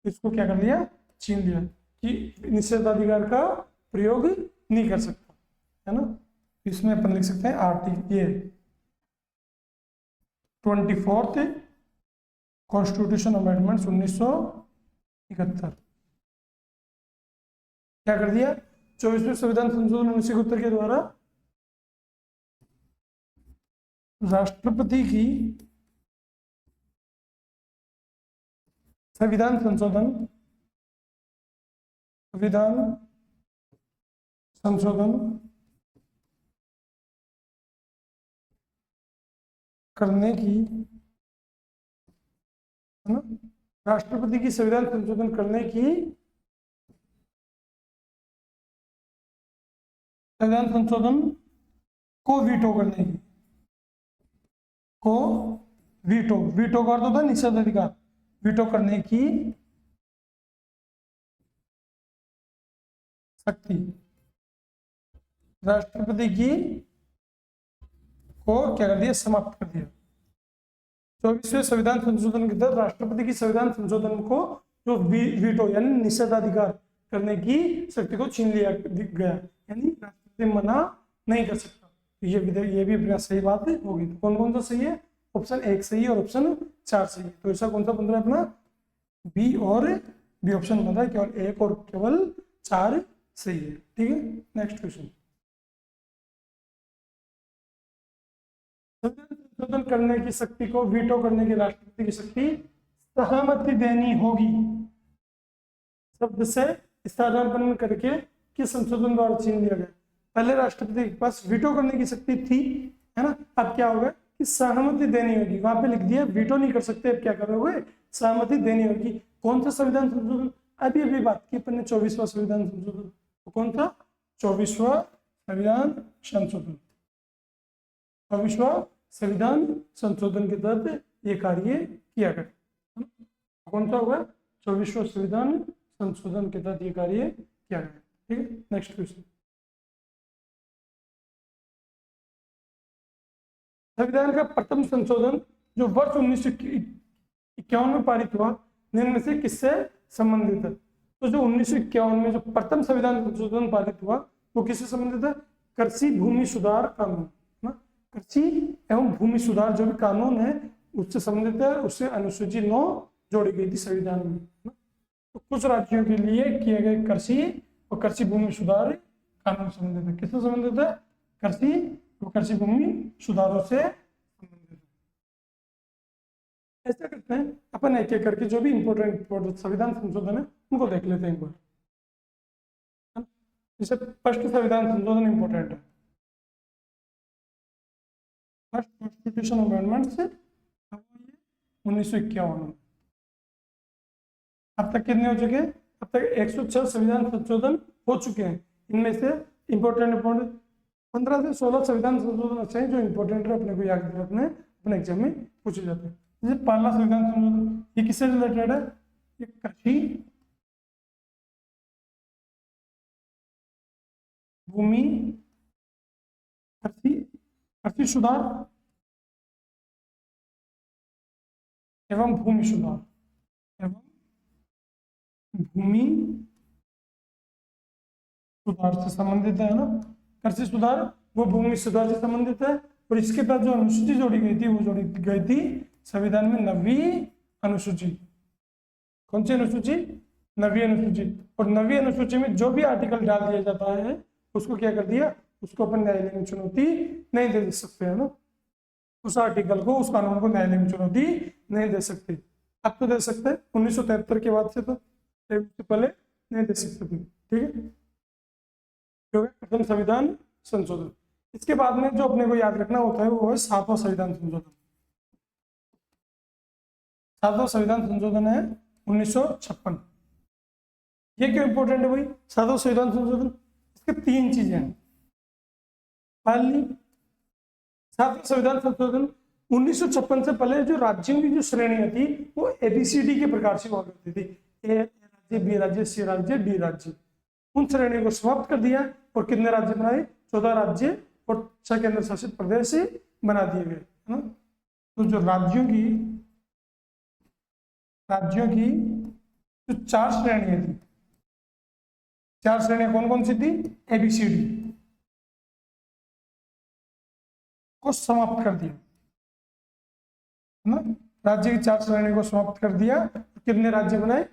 [SPEAKER 1] इसको क्या कर लिया? छीन लिया कि निषेधाधिकार का प्रयोग नहीं कर सकता, है ना। इसमें अपन लिख सकते हैं आर्टिकल ये 24th कॉन्स्टिट्यूशन अमेंडमेंट्स 1971 क्या कर दिया? 24वें संविधान संशोधन 1971 के द्वारा राष्ट्रपति की संविधान संशोधन करने की, है ना, राष्ट्रपति की संविधान संशोधन करने की, संविधान संशोधन को वीटो करने की, वीटो का अर्थ होता है निषेधाधिकार, वीटो करने की शक्ति राष्ट्रपति की को क्या कर दिया? समाप्त कर दिया। 24वें संविधान संशोधन के तहत राष्ट्रपति की संविधान संशोधन को जो वीटो यानी निषेधाधिकार करने की शक्ति को छीन लिया गया, यानी राष्ट्रपति मना नहीं कर सकता। ये भी अपना सही बात होगी। तो कौन कौन सा सही है? ऑप्शन 1 सही है और ऑप्शन 4 सही है। तो ऐसा कौन सा बन रहा है अपना? बी और बी ऑप्शन बन रहा है, केवल 1 और केवल 4 सही है। ठीक है, नेक्स्ट क्वेश्चन। संशोधन करने की शक्ति को वीटो करने की राष्ट्रपति की शक्ति सहमति देनी होगी शब्द से स्थानापन्न करके किस संशोधन द्वारा छीन लिया गया? पहले राष्ट्रपति के पास वीटो करने की शक्ति थी, है ना। अब क्या होगा कि सहमति देनी होगी। वहां पे लिख दिया वीटो नहीं कर सकते, अब क्या करोगे? सहमति देनी होगी। कौन सा संविधान संशोधन? अभी बात की अपन ने 24वां संविधान संशोधन। तो कौन सा? 24वां संविधान संशोधन। 24वां संविधान संशोधन के तहत ये कार्य किया गया। कौन सा होगा? 24वां संविधान संशोधन के तहत ये कार्य किया गया। ठीक है, नेक्स्ट क्वेश्चन। संविधान का प्रथम संशोधन जो वर्ष 1951 में पारित हुआ, निम्न से किससे संबंधित है? तो जो 1951 में जो प्रथम संविधान संशोधन पारित हुआ वो किससे संबंधित है? कृषि भूमि सुधार कानून, ना, कृषि एवं भूमि सुधार जो भी कानून है उससे संबंधित है। उससे अनुसूची 9 जोड़ी गई थी संविधान में, ना। तो कुछ राज्यों के लिए किए गए कृषि और कृषि भूमि सुधार कानून संबंधित है। किससे संबंधित है? कृषि और कृषि भूमि सुधारों से संबंधित है। ऐसा करते हैं अपन एक एक करके जो भी इंपोर्टेंट संविधान संशोधन है उनको देख लेते हैं एक बार। जैसे फर्स्ट संविधान संशोधन इंपोर्टेंट है, फर्स्ट कॉन्स्टिट्यूशन अमेंडमेंट से 1951 में। अब तक कितने हो चुके हैं? अब तक 106 संविधान संशोधन हो चुके हैं। इनमें से इंपोर्टेंट 15 से 16 संविधान संशोधन अच्छे हैं जो इंपोर्टेंट है, अपने को याद रखने, अपने एग्जाम में पूछे जाते हैं। जैसे पहला संविधान संशोधन ये किससे रिलेटेड है? ये कृषि भूमि कृषि सुधार एवं भूमि सुधार से संबंधित है ना। कृषि सुधार वो भूमि सुधार से संबंधित है। और इसके बाद जो अनुसूची जोड़ी गई थी वो जोड़ी गई थी संविधान में 9वीं अनुसूची। कौन सी अनुसूची? 9वीं अनुसूची। और 9वीं अनुसूची में जो भी आर्टिकल डाल दिया जाता है उसको क्या कर दिया? उसको अपन न्यायालय में चुनौती नहीं दे सकते, है ना। उस आर्टिकल को, उस कानून को न्यायालय में चुनौती नहीं दे सकते। अब तो दे सकते हैं, 1973 के बाद से तो पहले नहीं दे सकते थे। ठीक है, प्रथम संविधान संशोधन। इसके बाद में जो अपने को याद रखना होता है वो है 7वां संविधान संशोधन। सातवां संविधान संशोधन है 1956। ये क्यों इंपॉर्टेंट है भाई सातवां संविधान संशोधन? इसके तीन चीजें हैं। पहली, सातवां संविधान संशोधन 1956 से पहले जो राज्यों की जो श्रेणियां थी वो ABCD के प्रकार से हुआ करती थी। ए राज्य, बी राज्य, सी राज्य, डी राज्य। उन श्रेणियों को समाप्त कर दिया और कितने राज्य बनाए? 14 राज्य और 6 केंद्र शासित प्रदेश बना दिए गए, है ना। तो जो राज्यों की जो 4 श्रेणियां थी, 4 श्रेणियां कौन कौन सी थी? ABCD को समाप्त कर दिया, है ना। राज्य की 4 श्रेणियों को समाप्त कर दिया। कितने राज्य बनाए?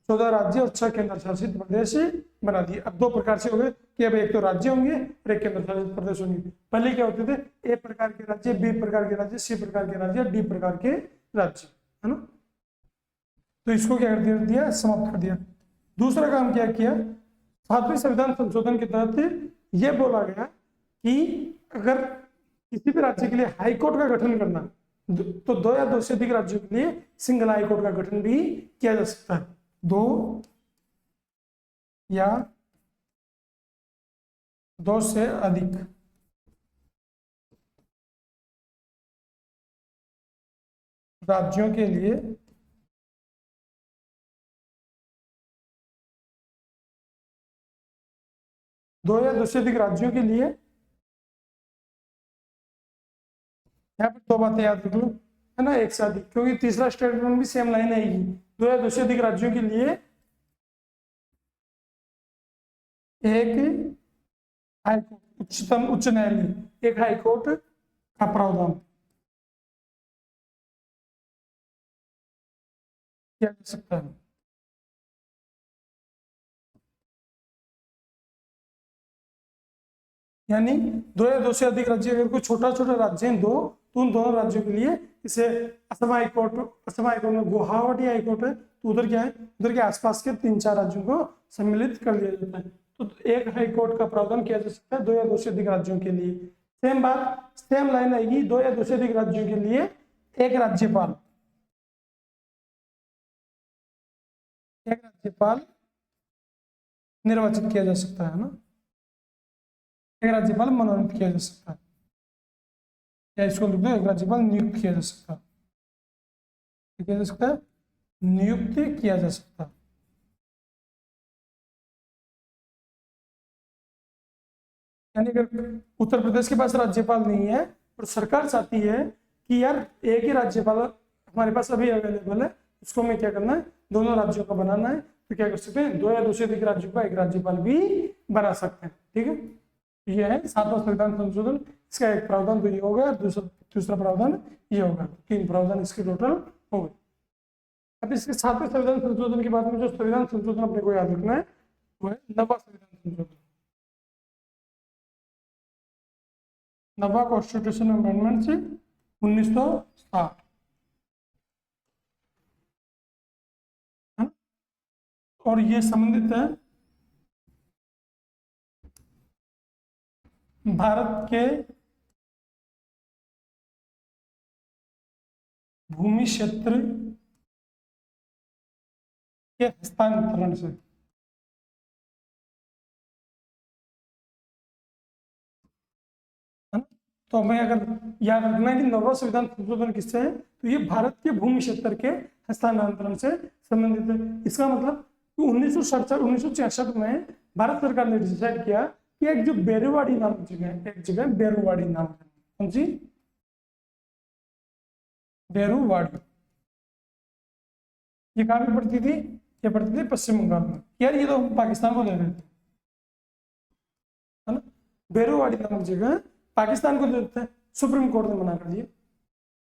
[SPEAKER 1] 14 राज्य और 6 केंद्र शासित प्रदेश बना दिए। अब 2 प्रकार से हो गए कि अब एक तो राज्य होंगे और एक केंद्र शासित प्रदेश होंगे। पहले क्या होते थे? A प्रकार के राज्य, B प्रकार के राज्य, C प्रकार के राज्य, D प्रकार के राज्य, है ना। तो इसको क्या कर दिया? समाप्त कर दिया। दूसरा काम क्या किया? 7वें संविधान संशोधन के तहत यह बोला गया कि अगर किसी भी राज्य के लिए हाई कोर्ट का गठन करना तो 2 या 2 से अधिक राज्यों के लिए सिंगल हाई कोर्ट का गठन भी किया जा सकता है। 2 या 2 से अधिक राज्यों के लिए दो या 2 से अधिक राज्यों के लिए, यहाँ पर 2 बातें याद रख लो, है ना, एक साथ ही, क्योंकि तीसरा स्टेटमेंट भी सेम लाइन आएगी। 2 या 2 से अधिक राज्यों के लिए एक हाईकोर्ट, उच्चतम उच्च न्यायालय, एक हाईकोर्ट का प्रावधान किया जा सकता है। यानी 2 या 2 से अधिक राज्य, अगर कोई छोटा राज्य है 2, तो उन दोनों राज्यों के लिए, इसे असम हाईकोर्ट में गुवाहाटी हाईकोर्ट है, तो उधर क्या है, उधर के आसपास के 3-4 राज्यों को सम्मिलित कर लिया जाता है। तो एक हाईकोर्ट का प्रावधान किया जा सकता है 2 या 2 से अधिक राज्यों के लिए। सेम बात, सेम लाइन आएगी, 2 या 2 से अधिक राज्यों के लिए एक राज्यपाल निर्वाचित किया जा सकता है ना, एक राज्यपाल मनोनीत किया जा सकता है, या इसको लिख दो, एक राज्यपाल नियुक्त किया जा सकता है, किया जा सकता है, नियुक्त किया जा सकता है। यानी अगर उत्तर प्रदेश के पास राज्यपाल नहीं है और सरकार चाहती है कि यार एक ही राज्यपाल हमारे पास अभी अवेलेबल है, उसको हमें क्या करना है, दोनों राज्यों का बनाना है, तो क्या कर सकते हैं, 2 या 2 से अधिक राज्यों का एक राज्यपाल भी बना सकते हैं। ठीक है, ये है 7वां संविधान संशोधन। इसका एक प्रावधान तो ये होगा, दूसरा प्रावधान ये होगा, 3 प्रावधान इसके टोटल हो गए। अब इसके 7वें संविधान संशोधन के बाद में जो संविधान संशोधन अपने को याद रखना है वो है 9वां संविधान संशोधन, 9वां कॉन्स्टिट्यूशन अमेंडमेंट से 1960, है ना। और ये संबंधित है भारत के भूमि क्षेत्र के हस्तांतरण से, है ना। तो हमें अगर याद रखना है कि 9वां संविधान संशोधन किससे है, तो ये भारत के भूमि क्षेत्र के हस्तांतरण से संबंधित है। इसका मतलब 1966 में भारत सरकार ने डिसाइड किया कि एक जो बेरुवाड़ी नामक जगह है, एक जगह बेरुवाड़ी नाम, कौन सी, बेरुवाड़ी, ये कहाँ पे पड़ती थी, ये पड़ती थी पश्चिम बंगाल में। यार ये तो पाकिस्तान को दे देते, है ना, बेरुवाड़ी नामक जगह पाकिस्तान को दे देते हैं, सुप्रीम कोर्ट ने मना कर दिया,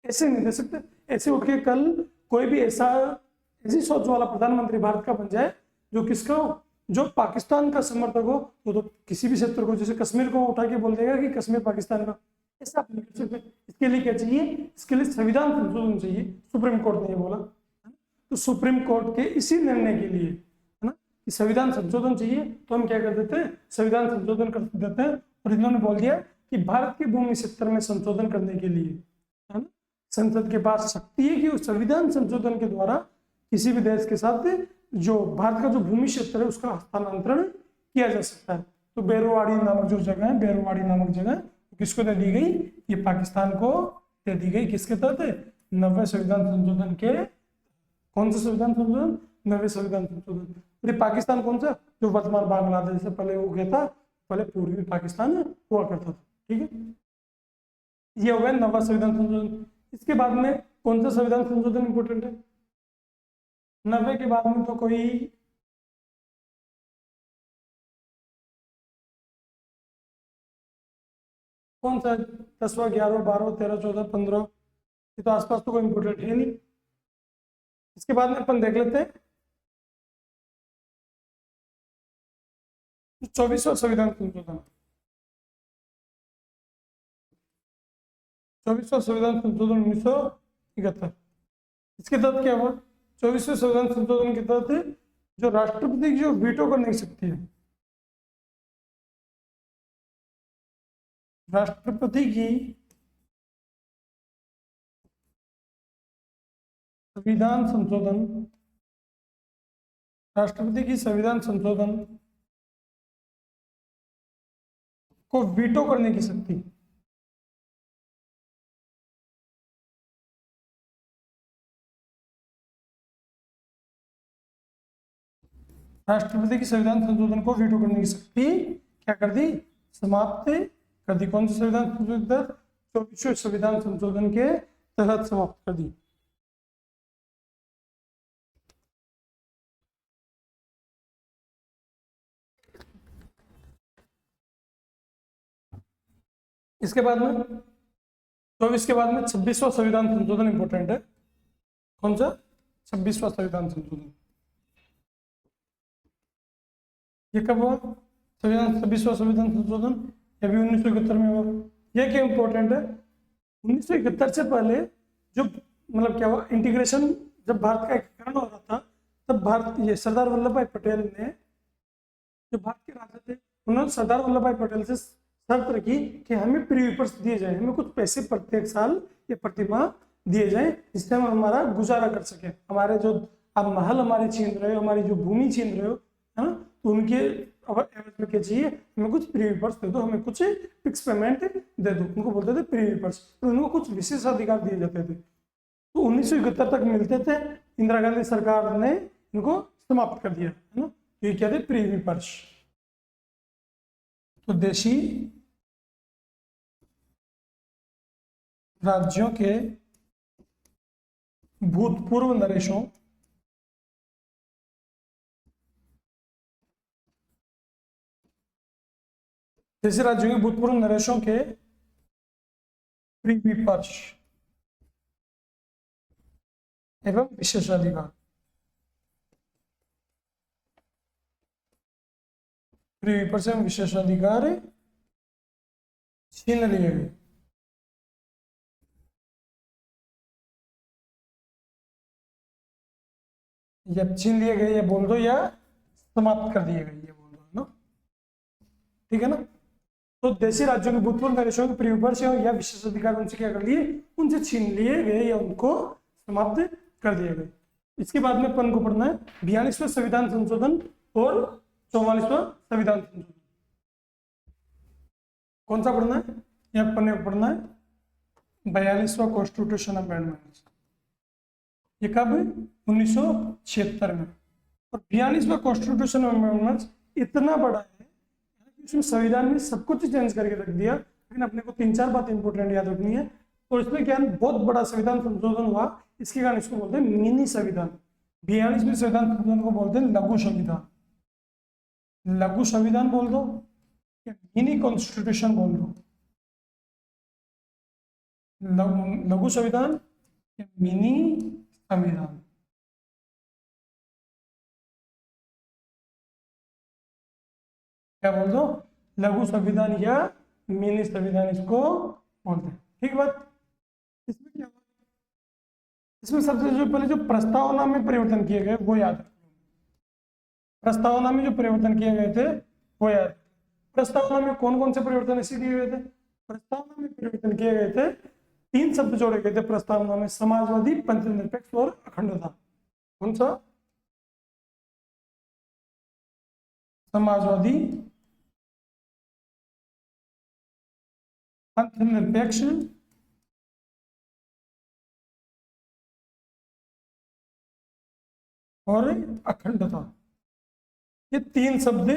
[SPEAKER 1] ऐसे नहीं दे सकते। ऐसे उठ के कल कोई भी ऐसी सोच वाला प्रधानमंत्री भारत का बन जाए जो किसका हो, जो पाकिस्तान का समर्थक हो, तो किसी भी क्षेत्र को, जैसे कश्मीर को उठा के बोल देगा कि कश्मीर पाकिस्तान का, ऐसा आप नहीं कर सकते। इसके लिए क्या चाहिए, इसके लिए संविधान संशोधन चाहिए, सुप्रीम कोर्ट ने ये बोला। तो सुप्रीम कोर्ट के इसी निर्णय के लिए, है ना, कि संविधान संशोधन चाहिए, तो हम क्या कर देते हैं, संविधान संशोधन कर देते हैं। और इन्होंने बोल दिया कि भारत के भूमि क्षेत्र में संशोधन करने के लिए, है ना, संसद के पास शक्ति है कि उस संविधान संशोधन के द्वारा किसी भी देश के साथ जो भारत का जो भूमि क्षेत्र है उसका हस्तांतरण किया जा सकता है। तो बेरोवाड़ी नामक जो जगह है, बेरोवाड़ी नामक जगह किसको दे दी गई? ये पाकिस्तान को दे दी गई। किसके तहत? 90वें संविधान संशोधन के। कौन सा संविधान संशोधन? 90वें संविधान संशोधन। ये पाकिस्तान कौन सा? जो वर्तमान बांग्लादेश से पहले हो गया था, पहले पूर्वी पाकिस्तान हुआ करता था। ठीक है, ये हो गया 90वां संविधान संशोधन। इसके बाद में कौन सा संविधान संशोधन इंपोर्टेंट है? 90 के बाद में तो कोई कौन सा 10वां, 11वां, 12वां, 13, 14, 15, ये तो आसपास तो कोई इंपोर्टेंट है नहीं। इसके बाद में अपन देख लेते हैं 24वां संविधान संशोधन। 24वां संविधान संशोधन 1971। इसके तहत क्या हुआ? 24वें संविधान संशोधन के तहत जो राष्ट्रपति की जो वीटो कर नहीं सकती है, राष्ट्रपति की संविधान संशोधन, राष्ट्रपति की संविधान संशोधन को वीटो करने की शक्ति राष्ट्रपति की संविधान संशोधन को वीटो करने की शक्ति क्या कर दी? समाप्त कर दी। कौन सा संविधान संशोधन? 24वें संविधान संशोधन के तहत समाप्त कर दी। इसके बाद में 24 के बाद में 26वां संविधान संशोधन इंपोर्टेंट है। कौन सा? 26वां संविधान संशोधन। ये कब हुआ? 26वां संविधान संशोधन ये भी 1971 में हुआ। ये क्या इंपॉर्टेंट है? 1971 से पहले जो मतलब क्या हुआ, इंटीग्रेशन, जब भारत का एकीकरण हो रहा था तब भारत, ये सरदार वल्लभ भाई पटेल ने, जो भारत के राजा थे, उन्होंने सरदार वल्लभ भाई पटेल से शर्त रखी कि हमें प्री पेपर्स दिए जाए, हमें कुछ पैसे प्रत्येक साल या प्रति माह दिए जाए जिससे हम हमारा गुजारा कर सके। हमारे जो आप महल हमारे छीन रहे हो, हमारी जो भूमि छीन रहे हो, है ना, तो उनके एवज में क्या चाहिए? हमें कुछ प्री पेपर्स दे दो, हमें कुछ फिक्स पेमेंट दे दो। उनको बोलते थे प्री पेपर्स, तो उनको कुछ विशेष अधिकार दिए जाते थे। तो 1971 तक मिलते थे। इंदिरा गांधी सरकार ने इनको समाप्त कर दिया, है ना। तो ये क्या थे? Pre papers. तो देशी राज्यों के भूतपूर्व नरेशों देशी राज्यों के भूतपूर्व नरेशों के प्री पेपर्स एवं विशेषाधिकार, प्री पेपर्स एवं विशेषाधिकार छीन लिए गए। या छीन लिए गए, या बोल दो, या समाप्त कर दिए गए, ये बोल दो ना। ठीक है ना। तो देशी राज्यों के भूतपूर्व नरेशों के प्री पेपर्स या विशेष अधिकार उनसे क्या कर लिए? उनसे छीन लिए गए या उनको समाप्त कर दिए गए। इसके बाद में अपन को पढ़ना है 42वां संविधान संशोधन और 44वां संविधान संशोधन। कौन सा पढ़ना है? यह अपन को पढ़ना है 42वां कॉन्स्टिट्यूशन अमेंडमेंट। ये कब? 1976 में। और 42वां कॉन्स्टिट्यूशन अमेंडमेंट इतना बड़ा है कि उसमें संविधान में सब कुछ चेंज करके रख दिया, लेकिन अपने को 3-4 बात इंपोर्टेंट याद रखनी है। और इसमें क्या बहुत बड़ा संविधान संशोधन हुआ, इसके कारण इसको बोलते हैं मिनी संविधान। 42वें संविधान संशोधन को बोलते हैं लघु संविधान। लघु संविधान बोल दो या मिनी कॉन्स्टिट्यूशन बोल दो। लघु संविधान या मिनी संविधान। क्या बोल दो? लघु संविधान या मिनी संविधान इसको बोलते हैं। ठीक बात। इसमें क्या हुआ? इसमें सबसे जो पहले जो प्रस्तावना में परिवर्तन किए गए वो याद रखो। प्रस्तावना में जो परिवर्तन किए गए थे वो याद। प्रस्तावना में कौन कौन से परिवर्तन ऐसे किए गए थे? प्रस्तावना में परिवर्तन किए गए थे 3 शब्द जोड़े गए थे प्रस्तावना में, समाजवादी, पंथनिरपेक्ष और अखंडता। कौन सा? समाजवादी, पंथनिरपेक्ष और अखंडता। ये 3 शब्द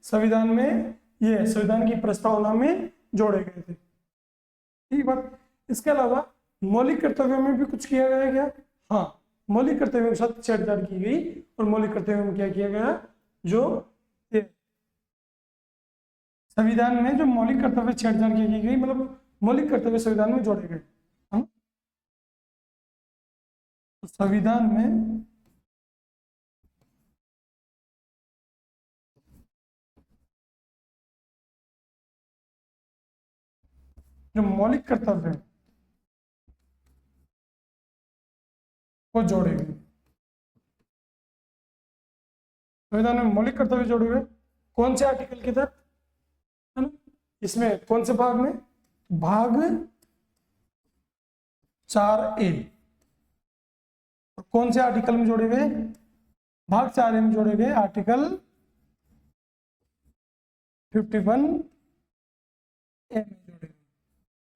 [SPEAKER 1] संविधान में, ये संविधान की प्रस्तावना में जोड़े गए थे। ठीक बात। इसके अलावा मौलिक कर्तव्यों में भी कुछ किया गया क्या? हाँ, मौलिक कर्तव्यों के साथ छेड़छाड़ की गई। और मौलिक कर्तव्यों में क्या किया गया? जो संविधान में जो मौलिक कर्तव्य छेड़छाड़ की गई, मतलब मौलिक कर्तव्य संविधान में जोड़े गए। तो संविधान में जो मौलिक कर्तव्य है वो जोड़े गए। संविधान में मौलिक कर्तव्य जोड़े गए। कौन से आर्टिकल के तहत? है ना? इसमें कौन से भाग में? भाग 4A। कौन से आर्टिकल में जोड़े गए? भाग 4A में जोड़े गए आर्टिकल 51A में जोड़े गए,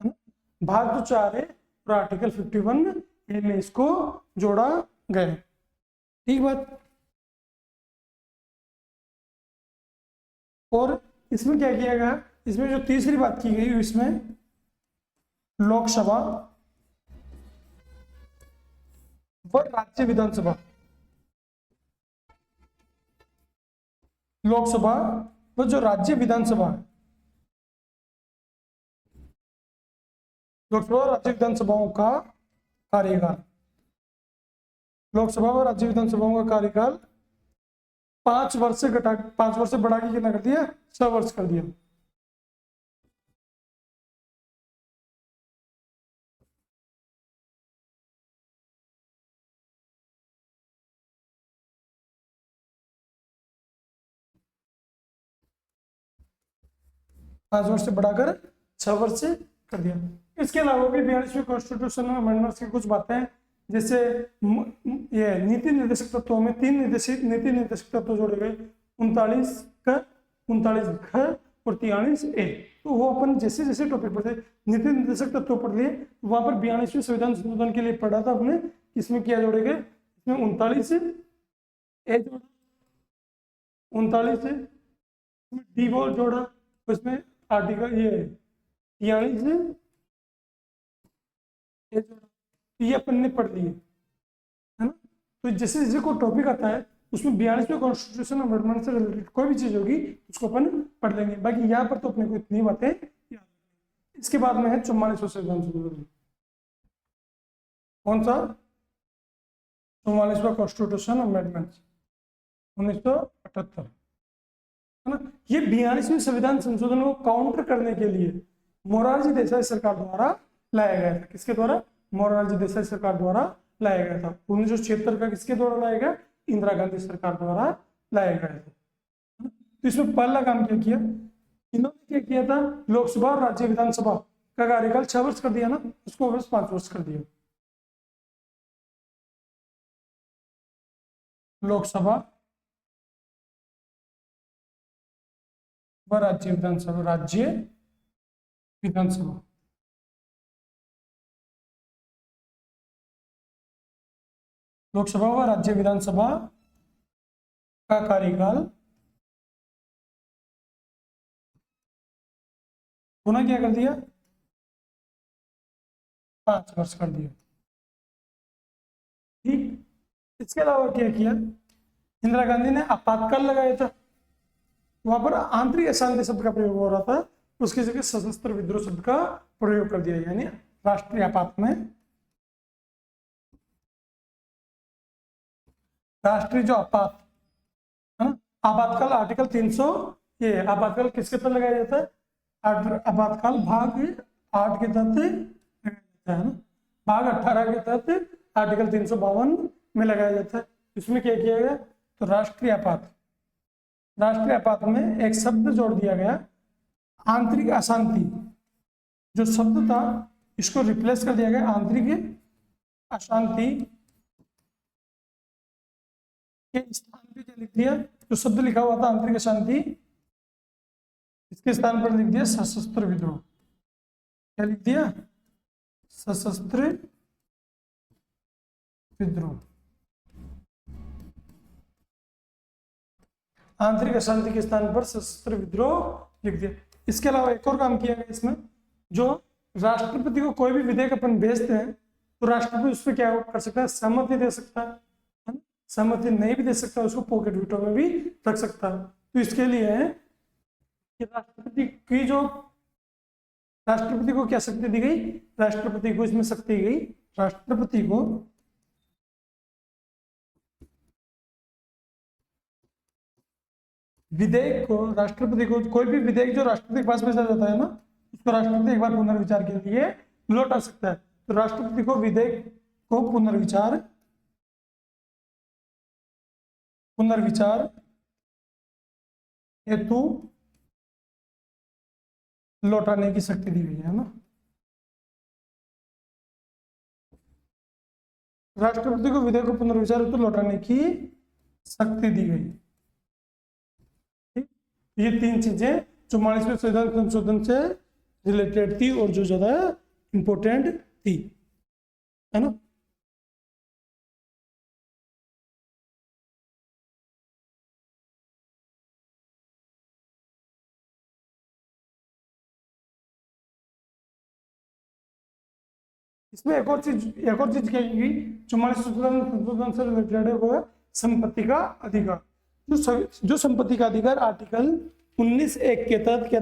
[SPEAKER 1] है ना? भाग जो 4 है और आर्टिकल 51A में इसको जोड़ा गया। ठीक बात। और इसमें क्या किया गया? इसमें जो तीसरी बात की गई, इसमें लोकसभा व राज्य विधानसभा, लोकसभा व जो राज्य विधानसभा है, लोकसभा और राज्य विधानसभाओं का कार्यकाल, लोकसभा और राज्य विधानसभाओं का कार्यकाल 5 वर्ष से घटा, 5 वर्ष से बढ़ा के कितना कर दिया? 6 वर्ष कर दिया। पांच वर्ष से बढ़ाकर 6 वर्ष से कर दिया। इसके अलावा भी 42वें कॉन्स्टिट्यूशन अमेंडमेंट्स की कुछ बातें हैं, जैसे ये नीति निर्देशक तत्वों में 3 नीति निर्देशक तत्व जोड़े गए, 39 क, 39 घ और 43 ए। तो वो अपन जैसे जैसे टॉपिक पढ़ते नीति निर्देशक तत्व पढ़ लिए, वहां पर 42वें संविधान संशोधन के लिए पढ़ा था अपने। इसमें क्या जोड़े गए? इसमें 39 ए जोड़ा, 39 डी वॉल जोड़ा, उसमें आर्टिकल ये 43 ए जोड़ा। ये अपन ने पढ़ लिए, है ना? तो जैसे जैसे कोई टॉपिक आता है उसमें 42वें कॉन्स्टिट्यूशन अमेंडमेंट से रिलेटेड कोई भी चीज होगी उसको अपन पढ़ लेंगे। बाकी यहाँ पर तो अपने को इतनी बातें याद। इसके बाद में है 44वां संविधान संशोधन। कौन सा? 44वां कॉन्स्टिट्यूशन अमेंडमेंट 1978, है ना? ये 42वें संविधान संशोधन को काउंटर करने के लिए मोरारजी देसाई सरकार द्वारा लाया गया था। किसके द्वारा? मोरारजी देसाई सरकार द्वारा लाया गया था। 1976 का किसके द्वारा लाया गया? इंदिरा गांधी सरकार द्वारा लाया गया था। तो इसमें पहला काम क्या किया इन्होंने? क्या किया था? लोकसभा और राज्य विधानसभा का कार्यकाल 6 वर्ष कर दिया ना, उसको बस 5 वर्ष कर दिया। लोकसभा व राज्य विधानसभा, राज्य विधानसभा, लोकसभा व राज्य विधानसभा का कार्यकाल पुनः क्या कर दिया? 5 वर्ष कर दिया। ठीक। इसके अलावा क्या किया? इंदिरा गांधी ने आपातकाल लगाया था, वहां पर आंतरिक अशांति शब्द का प्रयोग हो रहा था, उसकी जगह सशस्त्र विद्रोह शब्द का प्रयोग कर दिया, यानी राष्ट्रीय आपात में राष्ट्रीय जो आपात है ना, आपातकाल आर्टिकल 300, ये आपातकाल किसके तहत लगाया जाता है? आपातकाल भाग 8 के तहत है ना, भाग 18 के तहत आर्टिकल 352 में लगाया जाता है। इसमें क्या किया गया? तो राष्ट्रीय आपात, राष्ट्रीय आपात में एक शब्द जोड़ दिया गया, आंतरिक अशांति। जो शब्द था इसको रिप्लेस कर दिया गया आंतरिक अशांति के स्थान पे क्या लिख दिया, जो शब्द लिखा हुआ था आंतरिक अशांति, इसके स्थान पर लिख दिया सशस्त्र विद्रोह। क्या लिख दिया, सशस्त्र विद्रोह। आंतरिक अशांति के स्थान पर सशस्त्र विद्रोह लिख दिया। इसके अलावा एक और काम किया गया इसमें, जो राष्ट्रपति को कोई भी विधेयक अपन भेजते हैं तो राष्ट्रपति उस पर क्या कर सकता है, सहमति दे सकता है ना? सहमति नहीं भी दे सकता, उसको पॉकेट वीटो में भी रख सकता है। तो इसके लिए है कि राष्ट्रपति को क्या शक्ति दी गई, राष्ट्रपति को इसमें शक्ति दी गई, राष्ट्रपति को विधेयक को, राष्ट्रपति को कोई भी विधेयक जो राष्ट्रपति के पास भेजा जाता है ना, उसको राष्ट्रपति एक बार पुनर्विचार के लिए लौटा सकता है। तो राष्ट्रपति को विधेयक को पुनर्विचार हेतु लौटाने की शक्ति दी गई है ना। राष्ट्रपति को विधेयक को पुनर्विचार हेतु लौटाने की शक्ति दी गई। ये तीन चीजें 44वें संविधान संशोधन से रिलेटेड थी और जो ज्यादा इंपॉर्टेंट थी, है ना। इसमें एक और चीज क्या की 44वें संशोधन से रिलेटेड है, वो है संपत्ति का अधिकार। जो संपत्ति का अधिकार आर्टिकल 19(1) के तहत क्या,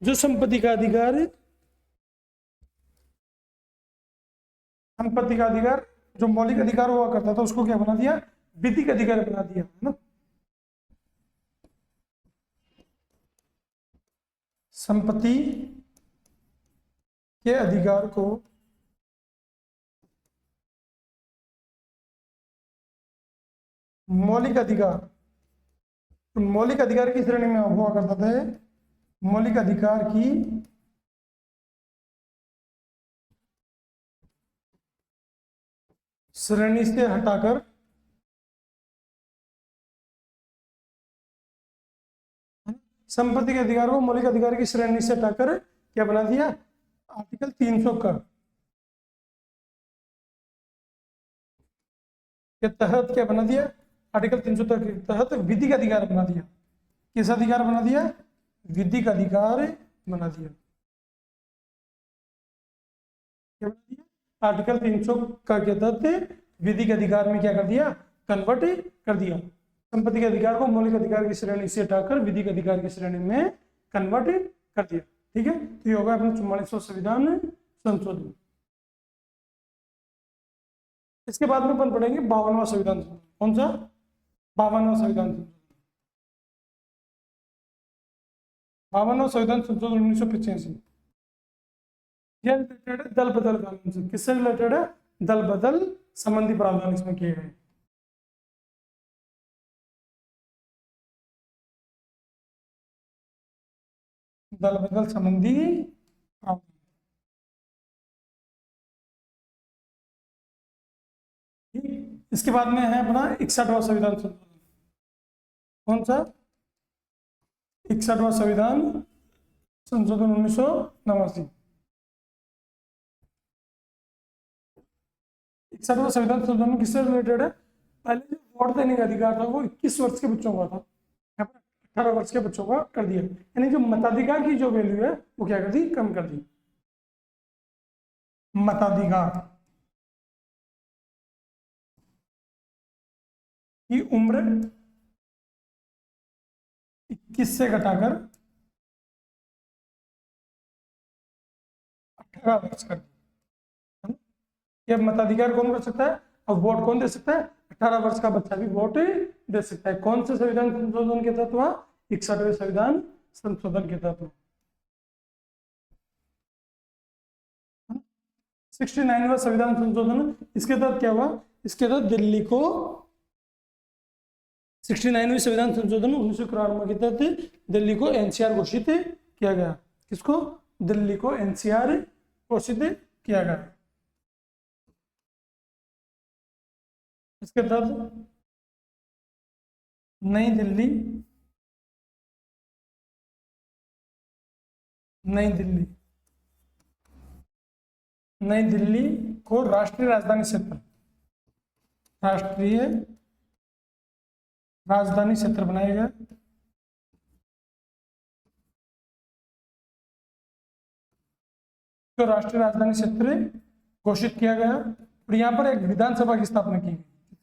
[SPEAKER 1] जो संपत्ति का अधिकार जो मौलिक अधिकार हुआ करता था उसको क्या बना दिया, विधिक अधिकार बना दिया, है ना। संपत्ति के अधिकार को मौलिक अधिकार की श्रेणी में हुआ करता था। मौलिक अधिकार की श्रेणी से हटाकर संपत्ति के अधिकार को मौलिक अधिकार की श्रेणी से हटाकर क्या बना दिया, आर्टिकल 300 का के तहत क्या बना दिया, आर्टिकल 300 के तहत विधिक अधिकार बना दिया। किस अधिकार बना दिया, विधिक अधिकार बना दिया। क्या बना दिया, आर्टिकल 300 का के तहत विधिक अधिकार में क्या कर दिया, कन्वर्ट कर दिया। संपत्ति के अधिकार को मौलिक अधिकार की श्रेणी से हटाकर विधिक अधिकार की श्रेणी में कन्वर्ट कर दिया। ठीक है, तो ये होगा अपना 44वां संविधान संशोधन। इसके बाद में अपन पढ़ेंगे 52वां संविधान संशोधन। कौन सा, 52वां संविधान संशोधन। 52वां संविधान संशोधन 1985 यह रिलेटेड है दल बदल कानून से। किससे रिलेटेड है, दल बदल संबंधी प्रावधान इसमें किए गए। दल बदल संबंधी प्रावधान। इसके बाद में है अपना 61वां संविधान संशोधन। कौन सा, 61वां संविधान संशोधन 1989। 61वां संविधान संशोधन किससे रिलेटेड है, पहले जो वोट देने का अधिकार था वो 21 वर्ष के बच्चों का था, 18 वर्ष के बच्चों का कर दिया। यानी जो मताधिकार की जो वैल्यू है वो क्या कर दी, कम कर दी। मताधिकार की उम्र 21 से घटाकर 18 वर्ष कर दी। ये मताधिकार कौन कर सकता है, अब वोट कौन दे सकता है, 18 वर्ष का बच्चा भी वोट दे सकता है। कौन से संविधान संशोधन के तहत हुआ, 61वें संविधान संशोधन के तहत हुआ। 69वां संविधान संशोधन, इसके तहत क्या हुआ, इसके तहत दिल्ली को 69वें संविधान संशोधन 1991 के तहत दिल्ली को एनसीआर घोषित किया गया। किसको, दिल्ली को एनसीआर घोषित किया गया। इसके तहत नई दिल्ली नई दिल्ली को राष्ट्रीय राजधानी क्षेत्र बनाया गया। तो राष्ट्रीय राजधानी क्षेत्र घोषित किया गया और यहाँ पर एक विधानसभा की स्थापना की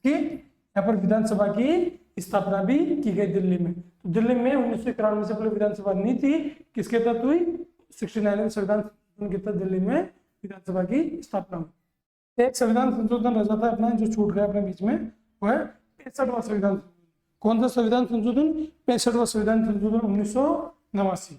[SPEAKER 1] गई। यहाँ पर विधानसभा की स्थापना भी की गई दिल्ली में। तो दिल्ली में 1991 से पहले विधानसभा नहीं थी, किसके तहत हुई? 69वें संविधान संशोधन के तहत दिल्ली में विधानसभा की स्थापना हुई। एक संविधान संशोधन रह जाता है अपना जो छूट गया अपने बीच में, वो है 65वां संविधान। कौन सा संविधान संशोधन? 65वां संविधान संशोधन 1989।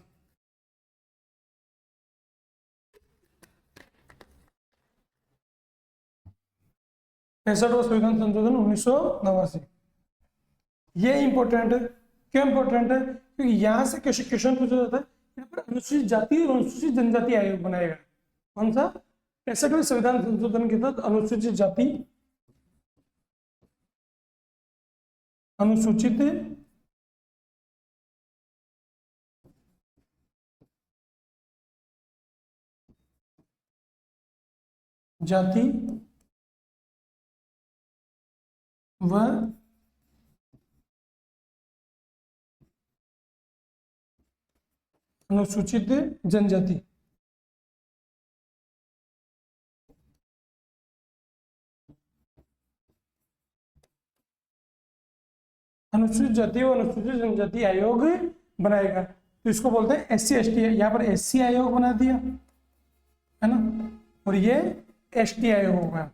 [SPEAKER 1] 65वां संविधान संशोधन 1989। ये इंपॉर्टेंट है। क्यों इंपॉर्टेंट है? क्योंकि यहाँ से क्वेश्चन पूछा जाता है। यहाँ पर अनुसूचित जाति और अनुसूचित जनजाति आयोग बनाया गया। कौन सा? 65वें संविधान संशोधन के तहत अनुसूचित जाति, अनुसूचित जाति व अनुसूचित जनजाति अनुसूचित जाति और अनुसूचित जनजाति आयोग बनाएगा। तो इसको बोलते हैं SC ST। यहाँ पर SC आयोग बना दिया है ना, और ये ST आयोग होगा।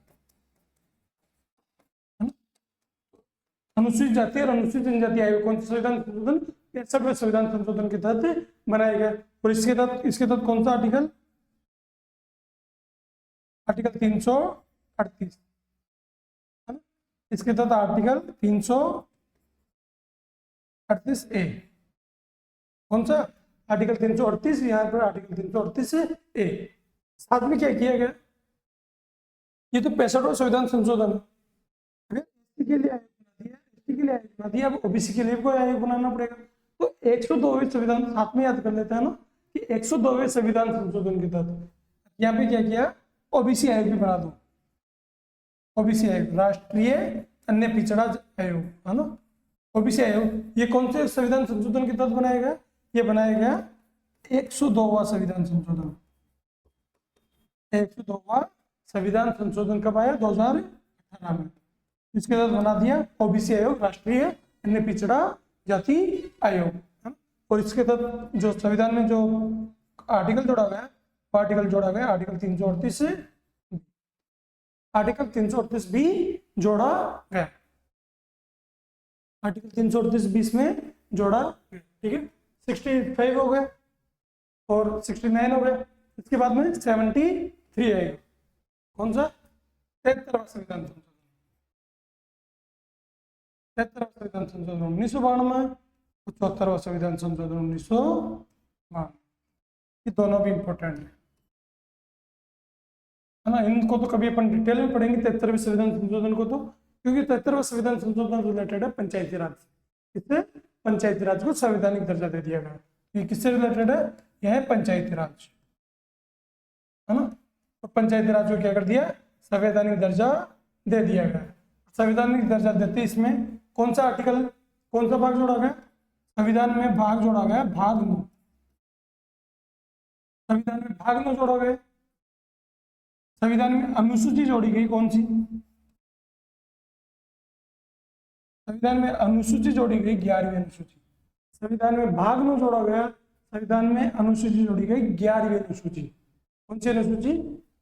[SPEAKER 1] अनुसूचित जाति और अनुसूचित जनजाति आयोग कौन सा संविधान संशोधन? 65वें संविधान संशोधन के तहत बनाया गया। और इसके तहत कौन सा आर्टिकल? आर्टिकल 338 है ना। इसके तहत आर्टिकल 338A। कौन सा? आर्टिकल 338। यहाँ पर आर्टिकल 338A। साथ में क्या किया गया? ये तो 65वां संविधान संशोधन है, के लिए आयोग बना दिया। अब ओबीसी के लिए कोई आयोग बनाना पड़ेगा। तो 102वें संविधान साथ में याद कर लेते हैं ना कि 102वें संविधान संशोधन के तहत यहाँ पे क्या किया? ओबीसी आयोग भी बना दो। ओबीसी आयोग, राष्ट्रीय अन्य पिछड़ा आयोग है ना। ओबीसी आयोग ये कौन से संविधान संशोधन के तहत बनाया गया? ये बनाया गया 102वां संविधान संशोधन। 102वां संविधान संशोधन कब आया? 2018 में। इसके तहत बना दिया ओबीसी आयोग, राष्ट्रीय अन्य पिछड़ा जाति आयोग। और इसके तहत जो संविधान में जो आर्टिकल जोड़ा गया, आर्टिकल 338 से आर्टिकल 338 भी जोड़ा गया। आर्टिकल 338 20 में जोड़ा गया। ठीक है, 65 हो गए और 69 हो गए। इसके बाद में 73 आएगा। कौन सा? 73वां संविधान संशोधन। 73वां संविधान संशोधन 1992 और 74वां संविधान संशोधन 1992। ये दोनों भी इंपॉर्टेंट है ना। इनको तो कभी अपन डिटेल में पढ़ेंगे 73वें संविधान संशोधन को, तो क्योंकि 73वां संविधान संशोधन रिलेटेड है पंचायती राज से। इससे पंचायती राज को संवैधानिक दर्जा दे दिया गया। ये किससे रिलेटेड है? यह है पंचायती राज है ना। तो पंचायती राज को क्या कर दिया? संवैधानिक दर्जा दे दिया गया। संवैधानिक दर्जा देते इसमें कौन सा आर्टिकल, कौन सा भाग जोड़ा गया? संविधान में भाग जोड़ा गया, भाग 9। संविधान में भाग 9 जोड़ा गया। संविधान में अनुसूची जोड़ी गई, कौन सी? संविधान में अनुसूची जोड़ी गई 11वीं अनुसूची। संविधान में भाग 9 जोड़ा गया, संविधान में अनुसूची जोड़ी गई 11वीं अनुसूची। कौन सी अनुसूची?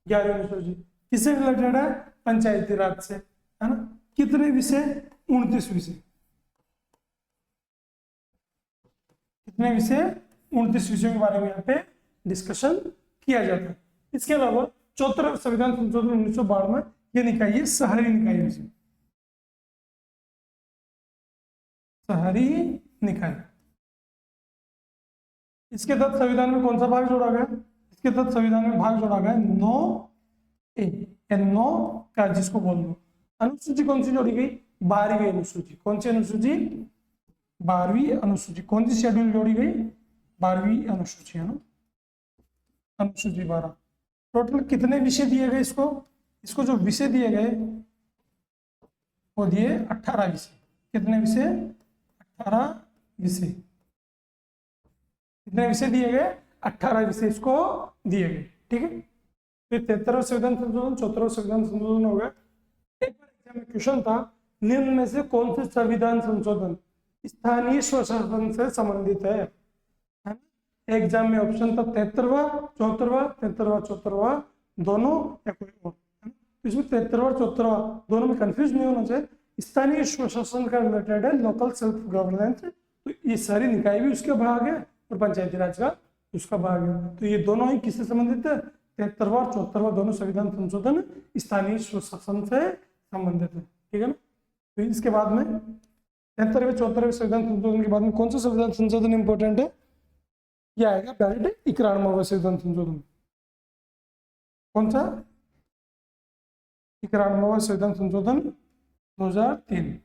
[SPEAKER 1] 11वीं अनुसूची। किससे रिलेटेड है? पंचायती राज से है ना। कितने विषय? 29 विषय। कितने विषय? 29 विषयों के बारे में यहाँ पे डिस्कशन किया जाता है। इसके अलावा 74वां संविधान संशोधन 1992 में ये निकाय है शहरी निकाय विषय। शहरी निकाय। इसके तहत संविधान में कौन सा भाग जोड़ा गया? इसके तहत संविधान में भाग जोड़ा गया 9A, 9 का जिसको बोल दो। अनुसूची कौन सी जोड़ी गई? 12वीं अनुसूची। कौन सी अनुसूची? 12वीं अनुसूची। कौन सी शेड्यूल जोड़ी गई? 12वीं अनुसूची है ना, अनुसूची 12। टोटल कितने विषय दिए गए इसको? इसको जो विषय दिए गए वो दिए 18 विषय। कितने विषय? 18 विषय। कितने विषय दिए गए? 18 विषय इसको दिए गए। ठीक है, तो 73वां संविधान संशोधन, 74वां संविधान संशोधन हो गया। एक बार एग्जाम में क्वेश्चन था, निम्न में से कौन से संविधान संशोधन स्थानीय स्वशासन से संबंधित है? एग्जाम में ऑप्शन था 73वां, 74वां, 73वां, 74वां दोनों या कोई और। तो इसमें 73वां और 74वां दोनों में कंफ्यूज नहीं होना चाहिए। स्थानीय स्वशासन का रिलेटेड है, लोकल सेल्फ गवर्नेंस, तो ये सारी निकाय भी उसके भाग है और पंचायती राज का उसका भाग है। तो ये दोनों ही किससे संबंधित है? 73वां और 74वां दोनों संविधान संशोधन स्थानीय स्वशासन से संबंधित है। ठीक है ना। तो इसके बाद में 73वें 74वें संविधान संशोधन के बाद में कौन सा संविधान संशोधन इंपॉर्टेंट है? यह आएगा डायरेक्ट 91वां संविधान संशोधन। कौन सा? 91वां संविधान संशोधन 2003।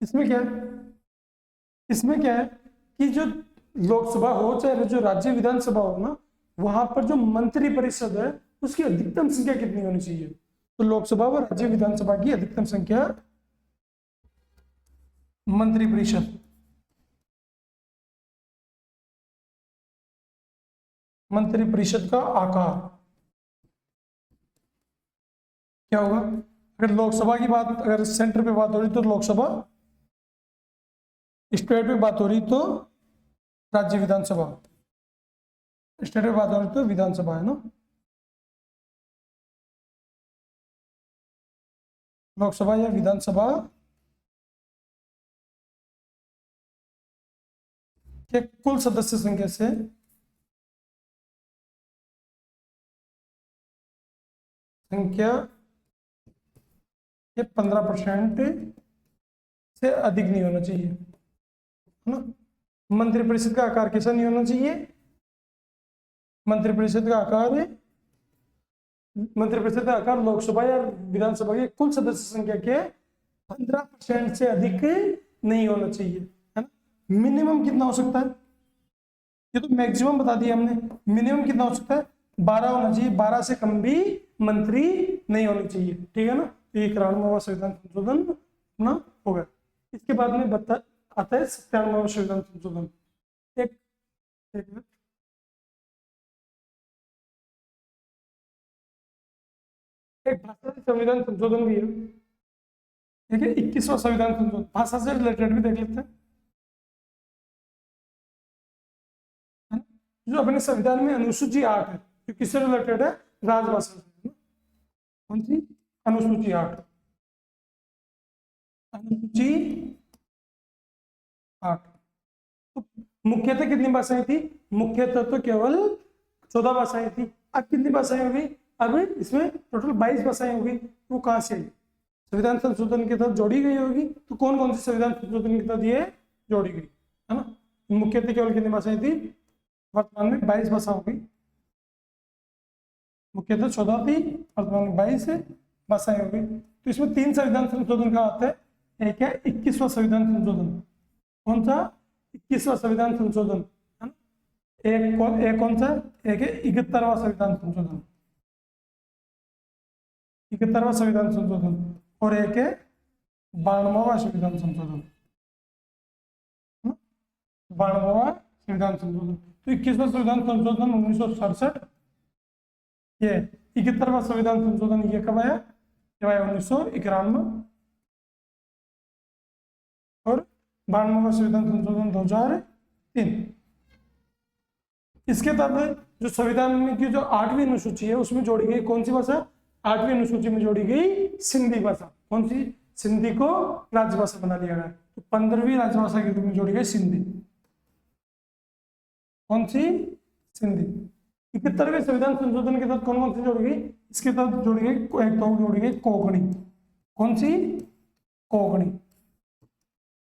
[SPEAKER 1] इसमें क्या है? इसमें क्या है कि जो लोकसभा हो चाहे जो राज्य विधानसभा हो ना, वहां पर जो मंत्री परिषद है उसकी अधिकतम संख्या कितनी होनी चाहिए? तो लोकसभा व राज्य विधानसभा की अधिकतम संख्या, मंत्री परिषद, मंत्री परिषद का आकार क्या होगा? अगर लोकसभा की बात, अगर सेंटर पे बात हो रही तो लोकसभा, स्टेट पे बात हो रही तो राज्य विधानसभा, स्टेट पे बात हो रही तो विधानसभा है ना। लोकसभा या विधानसभा के कुल सदस्य संख्या से ये 15% से अधिक नहीं होना चाहिए, है ना। मंत्री परिषद का आकार कैसा नहीं होना चाहिए? मंत्री परिषद का आकार है, मंत्री परिषद का आकार लोकसभा या विधानसभा के कुल सदस्य संख्या के 15% से अधिक नहीं होना चाहिए, है ना। मिनिमम कितना हो सकता है? ये तो मैक्सिमम बता दिया हमने। मिनिमम कितना हो सकता है? 12 होना चाहिए। 12 से कम भी मंत्री नहीं होने चाहिए। ठीक है ना। तो ये 91वां संविधान संशोधन अपना हो गया। इसके बाद में आता है 97वां संविधान संशोधन। एक भाषा संविधान संशोधन भी है। ठीक है, 21वां संविधान संशोधन भाषा से रिलेटेड भी देख लेते हैं। जो अपने संविधान में अनुसूची 8 है, जो किससे रिलेटेड है? राजभाषा से। कौन सी? अनुसूची 8। अनुसूची 8। तो मुख्यतः कितनी भाषाएं थी? मुख्यतः तो केवल 14 भाषाएं थी। अब कितनी भाषाएं हो गई? अब इसमें टोटल 22 भाषाएं हो गई। वो कहां से आई? संविधान संशोधन के तहत जोड़ी गई होगी। तो कौन कौन सी संविधान संशोधन के तहत ये जोड़ी गई, है ना। मुख्यतः केवल कितनी भाषाएं थी? वर्तमान में 22 भाषा होगी। मुख्यतः 14 थी, वर्तमान में 22 भाषाएं होगी। तो इसमें 3 संविधान संशोधन का आता है। एक है 21वां संविधान संशोधन। कौन सा? 21वां संविधान संशोधन, है ना। एक कौन सा? एक है 71वां संविधान संशोधन, 71वां संविधान संशोधन, और एक है 92वां संविधान संशोधन, 92वां संविधान संशोधन। तो 21वां संविधान संशोधन 1967, ये 71वां संविधान संशोधन ये कब आया? जब आया 1991, और 92वां संविधान संशोधन 2003। इसके तहत जो संविधान में की जो 8वीं अनुसूची है उसमें जोड़ी गई कौन सी भाषा? 8वीं अनुसूची में जोड़ी गई सिंधी भाषा। कौन सी? सिंधी को राजभाषा बना लिया गया। तो 15वीं राजभाषा के रूप में जोड़ी गई सिंधी। कौन सी? सिंधी। 71वें संविधान संशोधन के तहत कौन कौन सी जोड़ी गई? इसके तहत जोड़ी गई, एक तो जोड़ी गई कोंकणी। कौन सी? कोंकणी।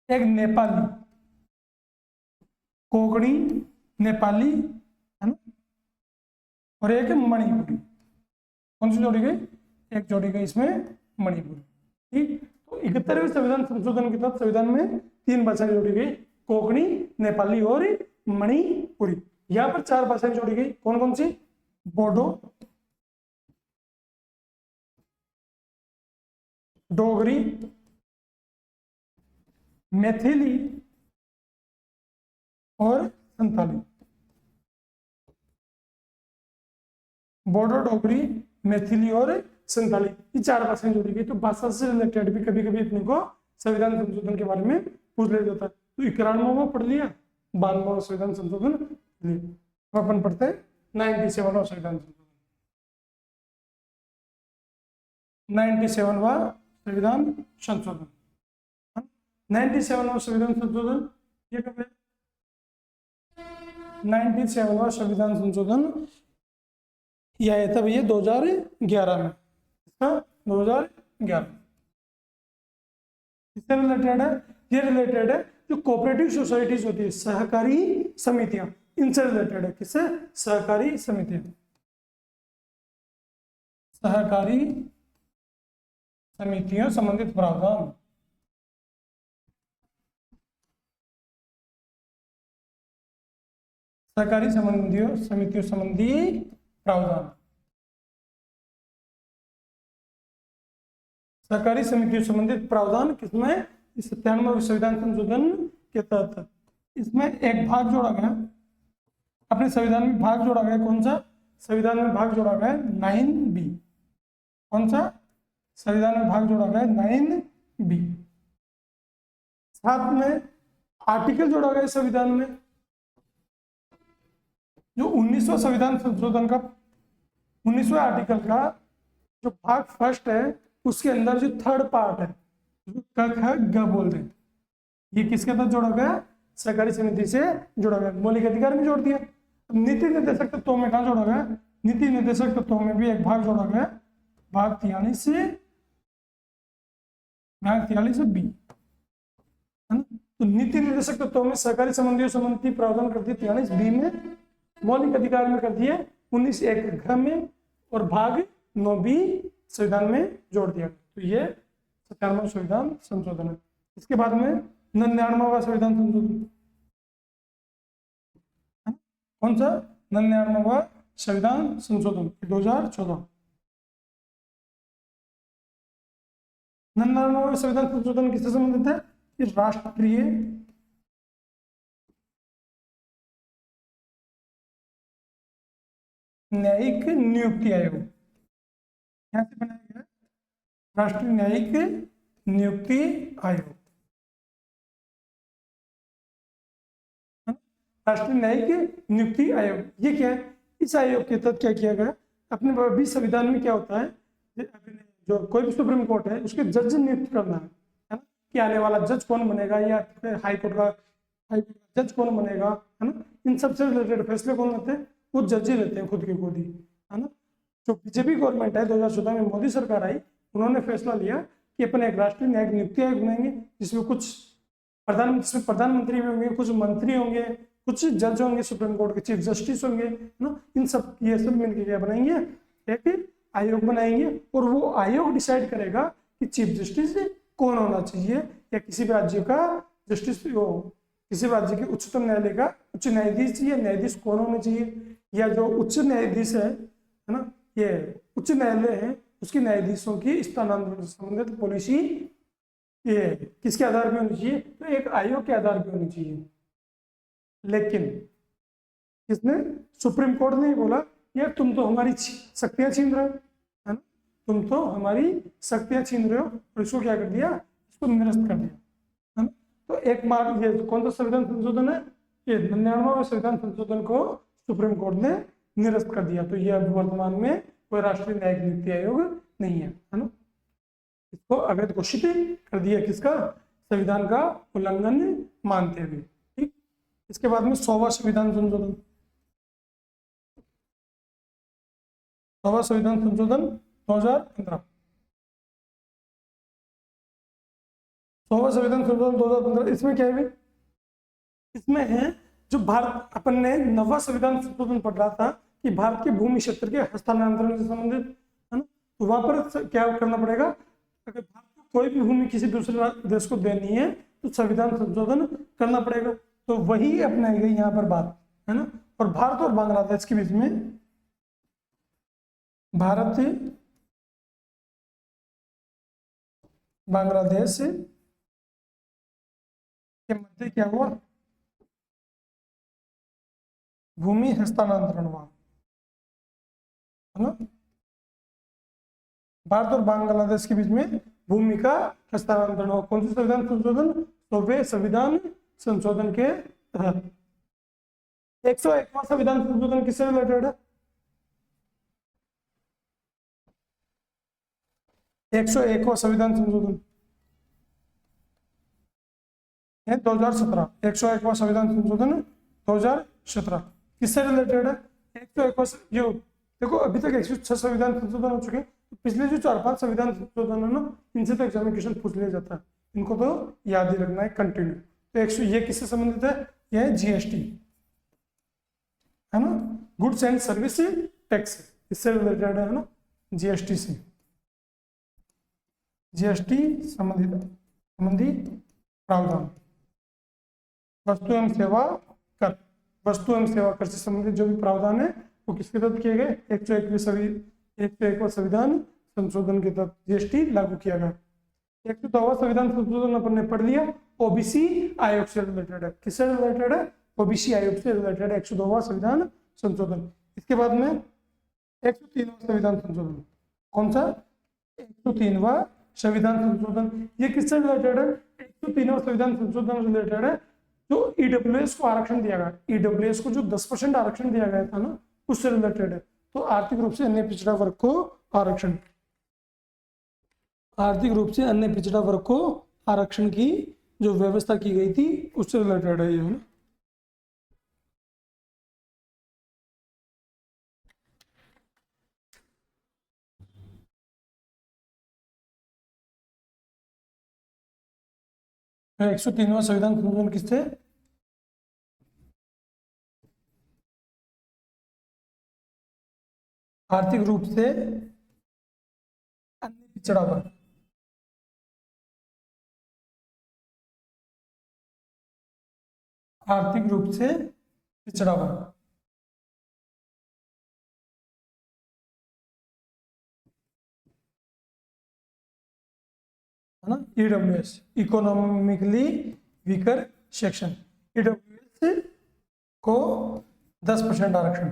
[SPEAKER 1] एक नेपाली। कोंकणी नेपाली, है ना, और एक मणिपुरी। कौन सी जोड़ी गई? एक जोड़ी गई इसमें मणिपुरी। ठीक, तो 71वें संविधान संशोधन के तहत संविधान में 3 भाषाएं जोड़ी गई, कोंकणी, नेपाली और मणिपुरी। यहाँ पर 4 भाषाएं जोड़ी गई, कौन कौन सी? बोडो, डोगरी, मैथिली और संथाली। बोडो, डोगरी, मैथिली और संथाली, ये 4 भाषाएं जोड़ी गई। तो भाषा से रिलेटेड भी कभी कभी अपने को संविधान संशोधन के बारे में पूछ लिया जाता है। तो 91वां पढ़ लिया, 92वां संविधान संशोधन लिया। अपन पढ़ते हैं 97वां संविधान संशोधन। 97वां संविधान संशोधन, 97वां संविधान संशोधन ये कब है? 97वां संविधान संशोधन ये आया था भैया 2011 में। इसका 2011 इससे रिलेटेड है, ये रिलेटेड है जो कोऑपरेटिव सोसाइटीज होती है, सहकारी समितियां, इनसे रिलेटेड है। किससे? सहकारी समितियां, सहकारी समितियों संबंधित प्रावधान। सहकारी समितियों संबंधी प्रावधान, सहकारी समितियों संबंधित प्रावधान किसमें? इस 97वें संविधान संशोधन के तहत। इसमें एक भाग जोड़ा गया, अपने संविधान में भाग जोड़ा गया। कौन सा? संविधान में भाग जोड़ा गया 9B। कौन सा? संविधान में भाग जोड़ा गया 9B। साथ में आर्टिकल जोड़ा गया संविधान में, जो 19वां संविधान संशोधन का 19वें आर्टिकल का जो भाग फर्स्ट है, उसके अंदर जो थर्ड पार्ट है, क ख ग बोलते हैं, ये किसके तहत जोड़ा गया? सहकारी समिति से जोड़ा गया। मौलिक अधिकार में जोड़ दिया। अब नीति निर्देशक तत्वों में कहाँ जोड़ा गया? नीति निर्देशक तत्वों में भी एक भाग जोड़ा गया, भाग 43 B, है ना। तो नीति निर्देशक तत्वों में सहकारी संबंधियों संबंधी प्रावधान कर दिए 43B में, मौलिक अधिकार में कर दिए 19(1) घ में, और भाग 9B संविधान में जोड़ दिया। तो ये 97वां संविधान संशोधन है। इसके बाद में 99वां संविधान संशोधन, कौन सा? 99वां संविधान संशोधन 2014। 99वां संविधान संशोधन किससे संबंधित है? कि राष्ट्रीय न्यायिक नियुक्ति आयोग, यहां से बनाया गया राष्ट्रीय न्यायिक नियुक्ति आयोग। राष्ट्रीय न्यायिक नियुक्ति आयोग ये क्या है? इस आयोग के तहत क्या किया गया? अपने भी संविधान में क्या होता है, जो कोई भी सुप्रीम कोर्ट है उसके जज नियुक्त करना है ना, कि आने वाला जज कौन बनेगा, या हाई कोर्ट का जज कौन बनेगा, है ना। इन सबसे रिलेटेड फैसले कौन लेते हैं? वो जज ही लेते हैं, खुद के खुद ही, है ना। जो बीजेपी गवर्नमेंट है 2014 में मोदी सरकार आई, उन्होंने फैसला लिया कि अपन एक राष्ट्रीय न्यायिक नियुक्ति आयोग बनाएंगे, जिसमें कुछ प्रधानमंत्री भी होंगे, कुछ मंत्री होंगे, कुछ जज होंगे, सुप्रीम कोर्ट के चीफ जस्टिस होंगे, है ना। इन सब ये सब मिलकर क्या बनाएंगे? एक आयोग बनाएंगे, और वो आयोग डिसाइड करेगा कि चीफ जस्टिस कौन होना चाहिए, या किसी भी राज्य का जस्टिस, किसी भी राज्य के उच्चतम न्यायालय का उच्च न्यायाधीश या न्यायाधीश कौन होना चाहिए, या जो उच्च न्यायाधीश है ना, ये उच्च न्यायालय है, उसके न्यायाधीशों की स्थानांतरण संबंधित पॉलिसी ये किसके आधार पर होनी चाहिए? तो एक आयोग के आधार पर होनी चाहिए। लेकिन किसने? सुप्रीम कोर्ट ने बोला यार तुम तो हमारी शक्तियां छीन रहे हो, है ना, तुम तो हमारी शक्तियां छीन रहे हो, और इसको क्या कर दिया? इसको निरस्त कर दिया, है ना। तो एक बार ये कौन सा संविधान संशोधन है? ये 99वां संविधान संशोधन को सुप्रीम कोर्ट ने निरस्त कर दिया। तो ये अब वर्तमान में कोई राष्ट्रीय न्यायिक नियुक्ति आयोग नहीं है, है ना। इसको अवैध घोषित कर दिया, किसका? संविधान का उल्लंघन मानते हुए। ठीक, इसके बाद में 100वां संविधान संशोधन, 100वां संविधान संशोधन 2015। 100वां संविधान संशोधन 2015, इसमें क्या है? इसमें है जो भारत अपन ने नवा संविधान संशोधन पढ़ रहा था कि भारत के भूमि क्षेत्र के हस्तांतरण से संबंधित है ना, तो वहां पर क्या करना पड़ेगा, अगर भारत को कोई भी भूमि किसी दूसरे देश को देनी है तो संविधान संशोधन करना पड़ेगा। तो वही अपनाई गई यहाँ पर बात है ना। और भारत और बांग्लादेश के बीच में, भारत बांग्लादेश के मध्य क्या हुआ, भूमि हस्तांतरण हुआ है ना। भारत और बांग्लादेश के बीच में भूमि का हस्तांतरण हुआ। कौन से संविधान संशोधन, 100वें संविधान संशोधन के तहत। 101वां संविधान संशोधन किससे रिलेटेड है, 101वां संविधान संशोधन है 2017। 101वां संविधान संशोधन 2017 किससे रिलेटेड है, 101वां जो देखो अभी तक 106 संविधान संशोधन हो चुके हैं, तो पिछले जो 4-5 संविधान संशोधन है ना, इनसे तो एग्जामिनेशन पूछ लिया जाता है, इनको तो याद ही रखना है कंटिन्यू। तो 100 ये किससे संबंधित है, ये है जीएसटी है ना, गुड्स एंड सर्विस टैक्स, इससे रिलेटेड है ना, जीएसटी से, जीएसटी संबंधी प्रावधान। वस्तु एवं सेवा कर, वस्तु एवं सेवा कर से संबंधित जो भी प्रावधान है वो किसके तहत किए गए, 101वां संविधान संशोधन के तहत जीएसटी लागू किया गया। 102वां संविधान संशोधन अपन ने पढ़ लिया, ओबीसी आयोग से रिलेटेड है, किससे रिलेटेड है, ओबीसी आयोग से रिलेटेड है 102वां संविधान संशोधन। इसके बाद में 103वां संविधान संशोधन, कौन सा, 103वां संविधान संशोधन, ये किससे रिलेटेड है, 103वां संविधान संशोधन रिलेटेड है जो ईडब्ल्यूएस को आरक्षण दिया गया, ईडब्ल्यूएस को जो 10% आरक्षण दिया गया था ना, उससे रिलेटेड है। तो आर्थिक रूप से अन्य पिछड़ा वर्ग को आरक्षण, आर्थिक रूप से अन्य पिछड़ा वर्ग को आरक्षण की जो व्यवस्था की गई थी उससे रिलेटेड है ये ना। तो 103वां संविधान संशोधन किससे, आर्थिक रूप से अन्य पिछड़ा वर्ग, आर्थिक रूप से पिछड़ा वर्ग है ना, EWS, economically weaker section, EWS को 10% आरक्षण।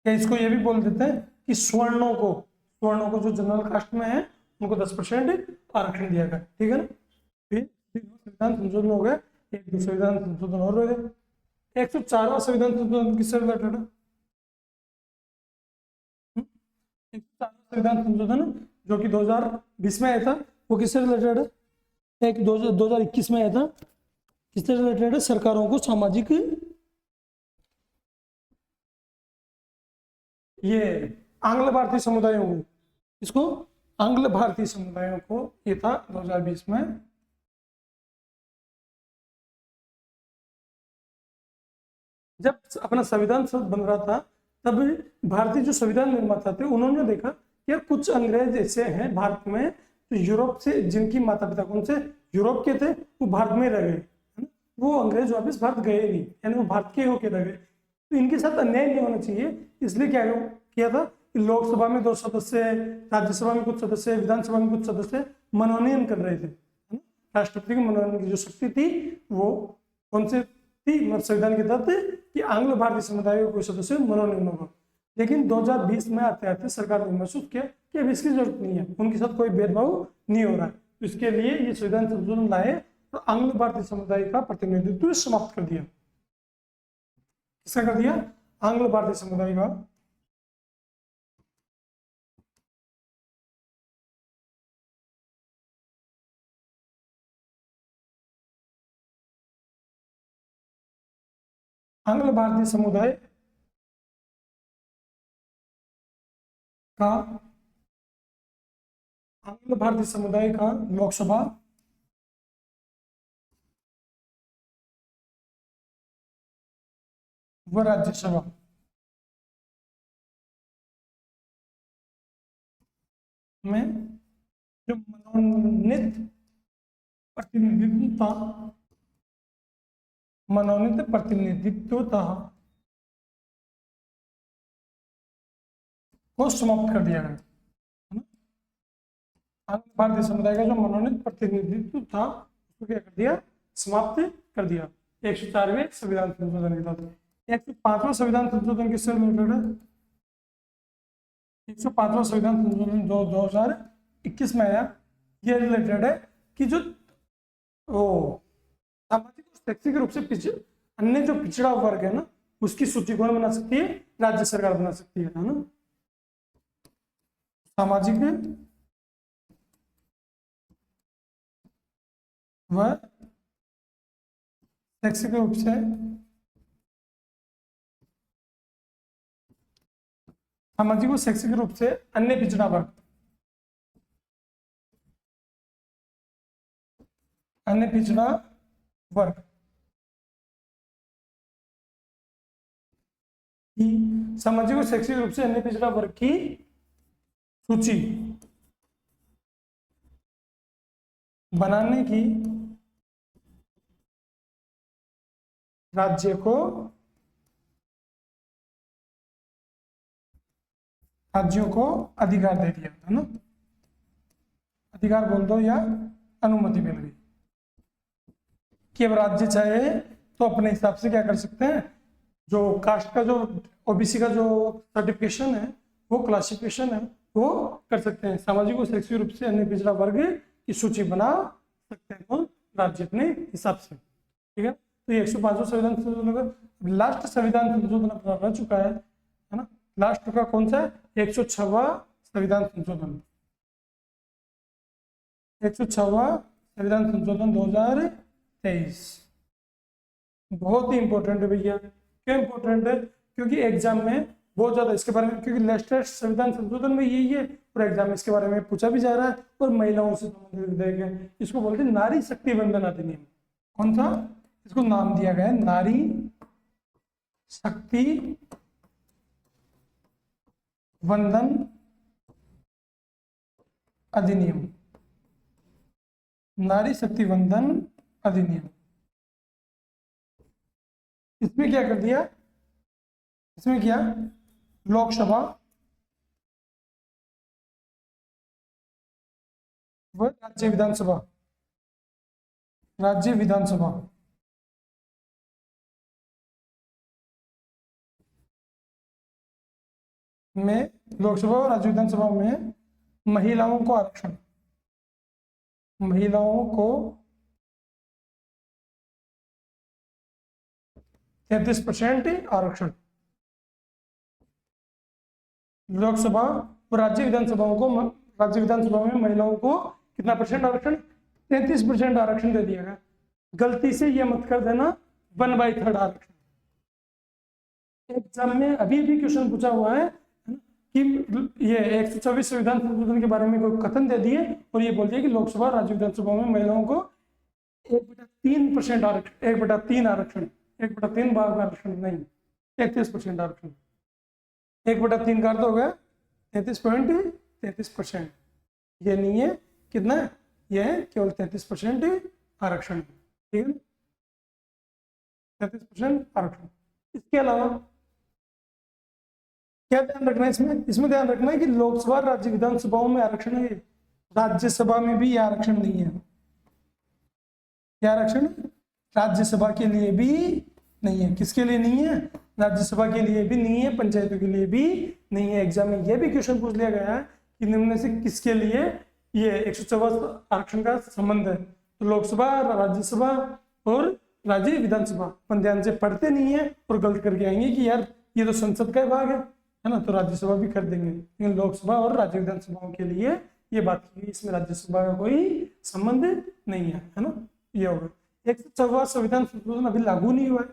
[SPEAKER 1] क्या इसको ये भी बोल देते हैं कि सवर्णों को जो जनरल कास्ट में है उनको 10% आरक्षण दिया गया, ठीक है ना। फिर संविधान संशोधन हो गया, एक दो संविधान संशोधन और हो गए। 104वां संविधान संशोधन किससे रिलेटेड है, 104वां संविधान संशोधन जो कि 2020 में आया था, वो किससे रिलेटेड है, एक 2021 में आया था, किससे रिलेटेड है, सरकारों को सामाजिक, ये आंग्ल भारतीय समुदायों को, इसको आंग्ल भारतीय समुदायों को, ये था 2020 में। जब अपना संविधान बन रहा था तब भारतीय जो संविधान निर्माता थे उन्होंने देखा कि यार कुछ अंग्रेज ऐसे हैं भारत में तो यूरोप से, जिनकी माता पिता कौन से यूरोप के थे, वो भारत में रह गए है ना, वो अंग्रेज वापस भारत गए नहीं, यानी वो भारत के होके रह गए। तो इनके साथ अन्याय नहीं होना चाहिए, इसलिए क्या किया था कि लोकसभा में 2 सदस्य, राज्यसभा में कुछ सदस्य, विधानसभा में कुछ सदस्य मनोनयन कर रहे थे, है ना। राष्ट्रपति के मनोनयन की जो शक्ति थी वो कौन से थी, मतलब संविधान के तहत कि आंग्ल भारतीय समुदाय को सदस्य मनोनयन होगा। लेकिन 2020 में आते आते सरकार ने महसूस किया कि अब इसकी जरूरत नहीं है, उनके साथ कोई भेदभाव नहीं हो रहा है, तो इसके लिए ये संविधान संशोधन लाए और आंग्ल भारतीय समुदाय का प्रतिनिधित्व समाप्त कर दिया। किसका कर दिया, आंग्ल भारतीय समुदाय का। आंग्ल भारतीय समुदाय का, आंग्ल भारतीय समुदाय का लोकसभा व राज्यसभा में जो मनोनीत प्रतिनिधित्व था, मनोनीत प्रतिनिधित्व था को समाप्त कर दिया गया, है ना। भारतीय समुदाय का जो मनोनीत प्रतिनिधित्व था उसको क्या कर दिया, समाप्त कर दिया 104वें संविधान संशोधन के तहत। 105वां संविधान संशोधन किससे रिलेटेड है? 105वां संविधान संशोधन 2021 में आया। ये रिलेटेड है कि जो सामाजिक और शैक्षिक रूप से अन्य जो पिछड़ा वर्ग है ना, उसकी सूची कौन बना सकती है? राज्य सरकार बना सकती है ना। सामाजिक व शैक्षिक रूप से सामाजिक व शैक्षिक रूप से अन्य पिछड़ा वर्ग, अन्य पिछड़ा वर्ग की सामाजिक और शैक्षिक रूप से अन्य पिछड़ा वर्ग की सूची बनाने की राज्य को, राज्यों को अधिकार दे दिया है ना। अधिकार बोल दो या अनुमति मिल गई कि अब राज्य चाहे तो अपने हिसाब से क्या कर सकते हैं, जो कास्ट का जो ओबीसी का जो सर्टिफिकेशन है, वो क्लासिफिकेशन है, वो कर सकते हैं। सामाजिक और शैक्षिक रूप से अन्य पिछड़ा वर्ग की सूची बना सकते हैं तो राज्य अपने हिसाब से, ठीक है। तो ये 105वां संविधान संशोधन लास्ट संविधान संशोधन अपना रह चुका है ना। लास्ट का कौन सा है? 106वां संविधान संशोधन, 106वां संविधान संशोधन 2023 बहुत ही इंपॉर्टेंट है भैया। क्यों इंपॉर्टेंट है? क्योंकि एग्जाम में बहुत ज्यादा इसके बारे में, क्योंकि लेटेस्ट संविधान संशोधन में यही है और एग्जाम में इसके बारे में पूछा भी जा रहा है और महिलाओं से संबंधित है। इसको बोलते हैं नारी शक्ति वंदन अधिनियम। कौन सा? इसको नाम दिया गया है नारी शक्ति वंदन अधिनियम, नारी शक्ति वंदन अधिनियम। इसमें क्या कर दिया, इसमें क्या लोकसभा व राज्य विधानसभा, राज्य विधानसभा में, लोकसभा और राज्य विधानसभा में महिलाओं को आरक्षण, महिलाओं को 33% आरक्षण, लोकसभा और राज्य विधानसभाओं को, राज्य विधानसभा में महिलाओं को कितना परसेंट आरक्षण? 33% आरक्षण दे दिया गया। गलती से ये मत कर देना 1/3 आरक्षण। एग्जाम में अभी भी क्वेश्चन पूछा हुआ है कि ये 124 संविधान संशोधन के बारे में कोई कथन दे दिए और ये बोल दिया कि लोकसभा राज्य विधानसभा में महिलाओं को 1/3% आरक्षण, 1/3 आरक्षण, 1/3 भाग आरक्षण नहीं, 33% आरक्षण। 1/3 का अर्थ हो गया 33.33%। ये नहीं है कितना, ये है केवल 33% आरक्षण, ठीक है, 33% आरक्षण। इसके अलावा क्या ध्यान रखना है इसमें? इसमें ध्यान रखना है कि लोकसभा राज्य विधानसभाओं में आरक्षण है, राज्यसभा में भी आरक्षण नहीं है। क्या आरक्षण? राज्यसभा के लिए भी नहीं है। किसके लिए नहीं है? राज्यसभा के लिए भी नहीं है, पंचायतों के लिए भी नहीं है। एग्जाम में यह भी क्वेश्चन पूछ लिया गया है कि निम्न से किसके लिए ये 154 आरक्षण का संबंध है। तो लोकसभा, राज्यसभा और राज्य विधानसभा। अपन ध्यान से पढ़ते नहीं है और गलत करके आएंगे कि यार ये तो संसद का भाग है ना, तो राज्यसभा भी कर देंगे। लेकिन लोकसभा और राज्य विधानसभाओं के लिए ये बात की, इसमें राज्यसभा का कोई संबंध नहीं है ना। ये होगा 104वां संविधान संशोधन अभी लागू नहीं हुआ है,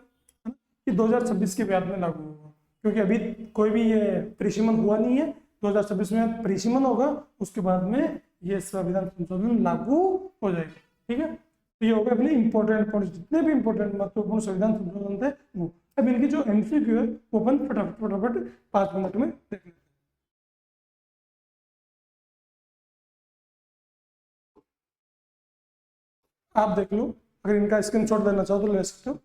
[SPEAKER 1] कि 2026 के बाद में लागू होगा, क्योंकि अभी कोई भी ये परिसीमन हुआ नहीं है। 2026 में परिसीमन होगा, उसके बाद में ये संविधान संशोधन लागू हो जाएगा, ठीक है। तो ये होगा अपने इंपॉर्टेंट पॉइंट, जितने भी इंपॉर्टेंट महत्वपूर्ण संविधान संशोधन थे वो। अब इनकी जो एमसीक्यू है वो अपन फटाफट फटाफट 5 मिनट में देख लेते हैं। आप देख लो, अगर इनका स्क्रीनशॉट लेना चाहो तो ले सकते हो।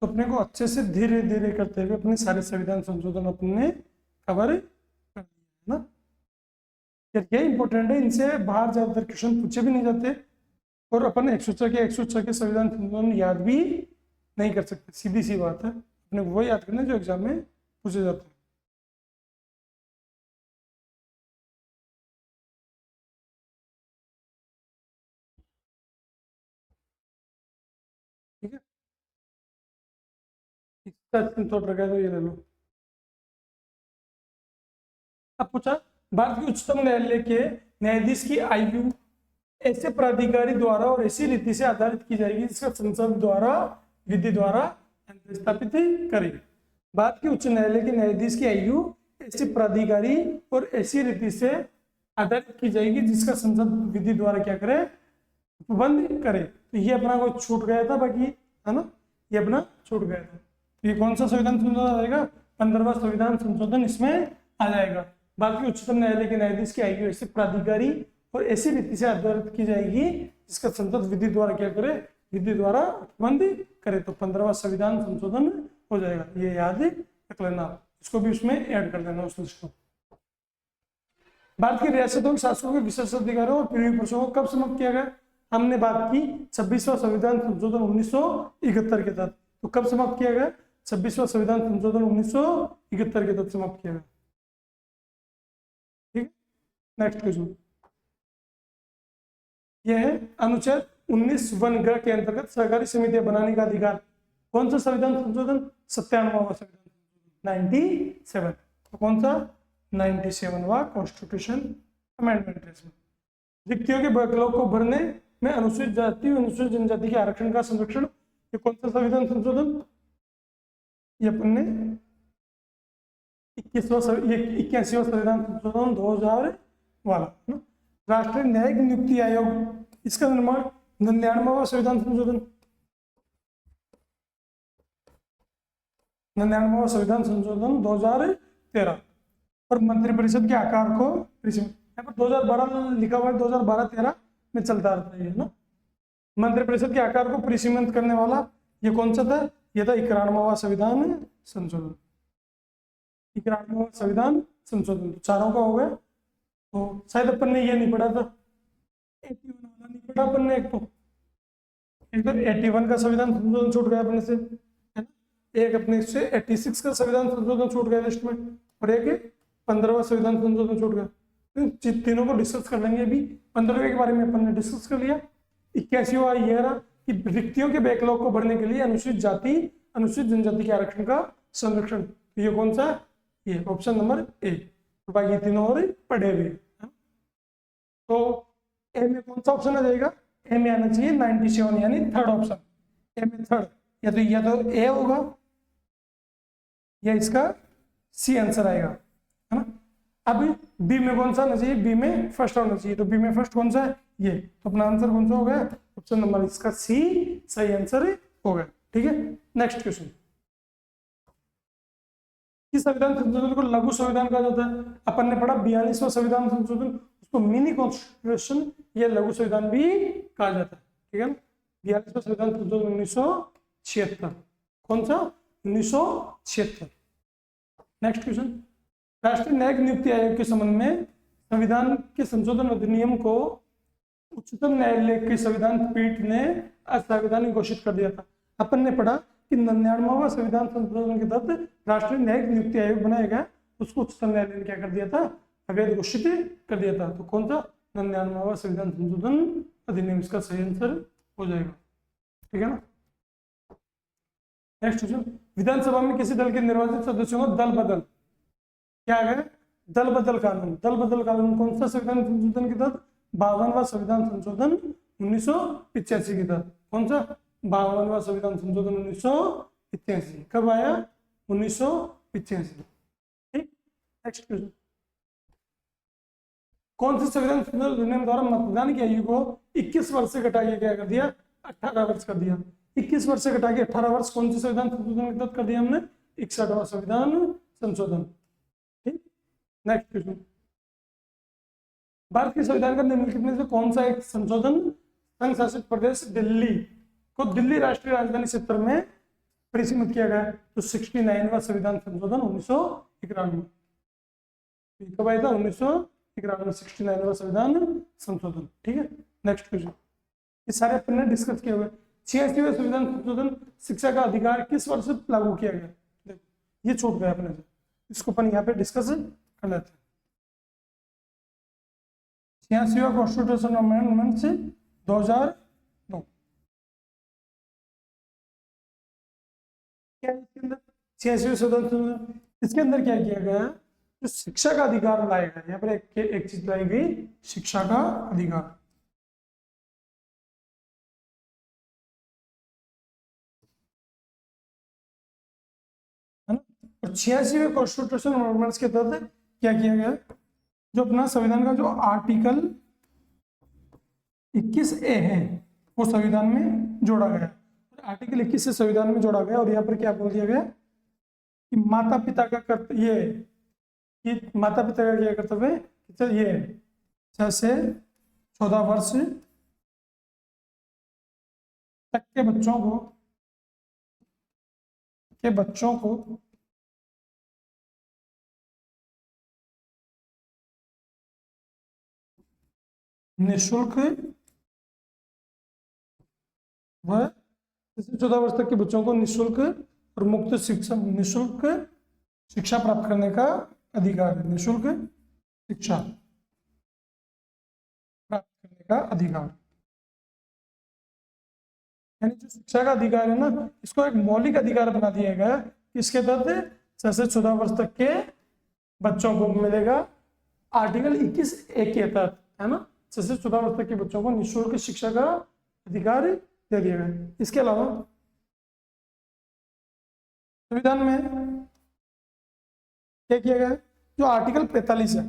[SPEAKER 1] तो अपने को अच्छे से धीरे धीरे करते हुए अपने सारे संविधान संशोधन अपने कवर कर दिए ना। ये इंपॉर्टेंट है, इनसे बाहर ज्यादातर क्वेश्चन पूछे भी नहीं जाते और अपन 106 के संविधान संशोधन याद भी नहीं कर सकते, सीधी सी बात है। अपने वो याद करना जो एग्जाम में पूछे जाते हैं। ठीक है, इसका स्क्रीनशॉट रखा तो ये ले लो। अब पूछा, भारत के उच्चतम न्यायालय के न्यायाधीश की आयु ऐसे प्राधिकारी द्वारा और ऐसी रीति से आधारित की जाएगी जिसका संसद द्वारा विधि द्वारा स्थापित करेगी। भारत के उच्च न्यायालय के न्यायाधीश की आयु ऐसे प्राधिकारी और ऐसी रीति से आधारित की जाएगी जिसका संसद विधि द्वारा क्या करे, उपबंध करे। तो ये अपना को छूट गया था, बाकी है ना, ये अपना छूट गया था। तो ये कौन सा संविधान संशोधन आएगा, 15वां संविधान संशोधन इसमें आ जाएगा। भारत के उच्चतम न्यायालय के न्यायाधीश की आयु ऐसे प्राधिकारी और ऐसी रीति से आधारित की जाएगी जिसका संसद विधि द्वारा क्या करे, विधि द्वारा उपबंध करे। तो 15वां संविधान संशोधन हो जाएगा, ये याद रख लेना। इसको भी उसमें ऐड कर देना उस लिस्ट को। भारत की रियासतों के शासकों के विशेष अधिकारों और प्रिविलेजों को कब समाप्त किया गया, हमने बात की 26वां संविधान संशोधन 1971 के तहत। तो कब समाप्त किया गया, 26वां संविधान संशोधन 1971 के तहत समाप्त किया गया। ठीक, नेक्स्ट क्वेश्चन यह है, अनुच्छेद 19 वन ग्रह के अंतर्गत सहकारी समितियां बनाने का अधिकार। कौन सा संविधान संशोधन, 97वां संविधान 97। तो कौन सा, 97वां कॉन्स्टिट्यूशन अमेंडमेंट है इसमें। रिक्तियों के बैकलॉग को भरने में अनुसूचित जाति और अनुसूचित जनजाति के आरक्षण का संरक्षण, ये कौन सा संविधान संशोधन, ये अपन ने 81वां संविधान संशोधन 2000 वाला ना। राष्ट्रीय न्यायिक नियुक्ति आयोग, इसका निर्माण 99वां संविधान संशोधन, 99वां संविधान संशोधन 2013। और मंत्रिपरिषद के आकार को, यहाँ पर 2012 लिखा हुआ है, 2012-13 में चलता रहता है ना। मंत्रिपरिषद के आकार को परिसीमित करने वाला ये कौन सा था, ये था 91वां संविधान संशोधन, 91वां संविधान संशोधन। तो चारों का हो गया। तो शायद अपन ने ये नहीं पढ़ा था, 81 वाला नहीं पढ़ा अपन ने। एक तो 81 का संविधान संशोधन छूट गया अपने से, है ना। एक अपने से 86 का संविधान संशोधन छूट गया लिस्ट में, और एक 15वां संविधान संशोधन छूट गया। तीनों को डिस्कस कर लेंगे। अभी 15वें के बारे में अपन ने डिस्कस कर लिया। 81वां ये रहा कि रिक्तियों के बैकलॉग को भरने के लिए अनुसूचित जाति अनुसूचित जनजाति के आरक्षण का संरक्षण। ये कौन सा, ये ऑप्शन नंबर ए। तो बाकी तीनों और पढ़े हुए। तो ए में कौन सा ऑप्शन आ जाएगा, ए में आना चाहिए 97 यानी थर्ड ऑप्शन, ए में थर्ड। या तो ए होगा या इसका सी आंसर आएगा, है ना। अभी बी में कौन सा आना चाहिए, बी में फर्स्ट होना चाहिए। तो बी में फर्स्ट कौन सा है, ये। तो अपना आंसर कौन सा हो गया, ऑप्शन नंबर इसका सी सही आंसर हो गया। ठीक है, नेक्स्ट क्वेश्चन। किस संविधान संशोधन को लघु संविधान कहा जाता है, अपन ने पढ़ा 42वां संविधान संशोधन, उसको मिनी कॉन्स्टिट्यूशन या लघु संविधान भी कहा जाता है। ठीक है ना, 42वां संविधान संशोधन 1976। कौन सा, 1976। नेक्स्ट क्वेश्चन, राष्ट्रीय न्यायिक नियुक्ति आयोग के संबंध में संविधान के संशोधन अधिनियम को उच्चतम न्यायालय के संविधान पीठ ने असंवैधानिक घोषित कर दिया था। अपन ने पढ़ा कि 99वां संविधान संशोधन के तहत राष्ट्रीय न्यायिक नियुक्ति आयोग बनाया गया, उसको उच्चतम न्यायालय ने क्या कर दिया था, अवैध घोषित कर दिया था। तो कौन सा, 99वां संविधान संशोधन अधिनियम, इसका सही आंसर हो जाएगा। ठीक है ना। नेक्स्ट क्वेश्चन, विधानसभा में किसी दल के निर्वाचित सदस्यों को दल बदल, क्या है, दल बदल कानून। दल बदल कानून कौन सा संविधान संशोधन के तहत, 52वां संविधान संशोधन 1985 के तहत। कौन सा, 52वां संविधान संशोधन 1985 कब आया? 1985। ठीक, नेक्स्ट क्वेश्चन। कौन से संविधान संशोधन अधिनियम द्वारा मतदान की आयु को 21 वर्ष से घटा के क्या कर दिया? 18 वर्ष कर दिया। 21 वर्ष से घटा के 18 वर्ष कौन से संविधान संशोधन के तहत कर दिया हमने? 61वां संविधान संशोधन। ठीक, नेक्स्ट क्वेश्चन। भारत के संविधान का निम्नलिखित में से कौन सा एक संशोधन संघ शासित प्रदेश दिल्ली को दिल्ली राष्ट्रीय राजधानी क्षेत्र में परिसीमित किया गया? तो 69वां संविधान संशोधन 1991। कब आया था? 1991 में 69वां संविधान संशोधन। ठीक है, नेक्स्ट क्वेश्चन। ये सारे अपन ने डिस्कस किए हुए। 86वां संविधान संशोधन शिक्षा का अधिकार किस वर्ष लागू किया गया? देखो ये छूट गया अपने से, इसको अपन यहाँ पे डिस्कस कर लेते हैं। 86वां कॉन्स्टिट्यूशन अमेंडमेंट से 2002। क्या इसके अंदर 86वें संविधान संशोधन, इसके अंदर क्या किया गया? जो शिक्षा का अधिकार लाया गया, यहाँ पर एक चीज लाई गई, शिक्षा का अधिकार। है ना? और 86वें कॉन्स्टिट्यूशन अमेंडमेंट्स के तहत क्या किया गया? जो अपना संविधान का जो आर्टिकल 21A है वो संविधान में जोड़ा गया। आर्टिकल 21 से संविधान में जोड़ा गया और यहाँ पर क्या बोल दिया गया कि माता पिता का कर्तव्य, ये माता पिता का क्या कर्तव्य है? ये 6 से 14 वर्ष तक के बच्चों को निःशुल्क व 14 वर्ष तक के बच्चों को निःशुल्क और मुक्त निःशुल्क शिक्षा प्राप्त करने का अधिकार है। निःशुल्क शिक्षा प्राप्त करने का अधिकार, यानी जो शिक्षा का अधिकार है ना, इसको एक मौलिक अधिकार बना दिया गया। इसके तहत 6 से 14 वर्ष तक के बच्चों को मिलेगा आर्टिकल 21A के तहत, है ना। 6 से 14 वर्ष तक के बच्चों को निःशुल्क शिक्षा का अधिकार दे दिया गया। इसके अलावा संविधान में क्या किया गया? जो आर्टिकल 45 है,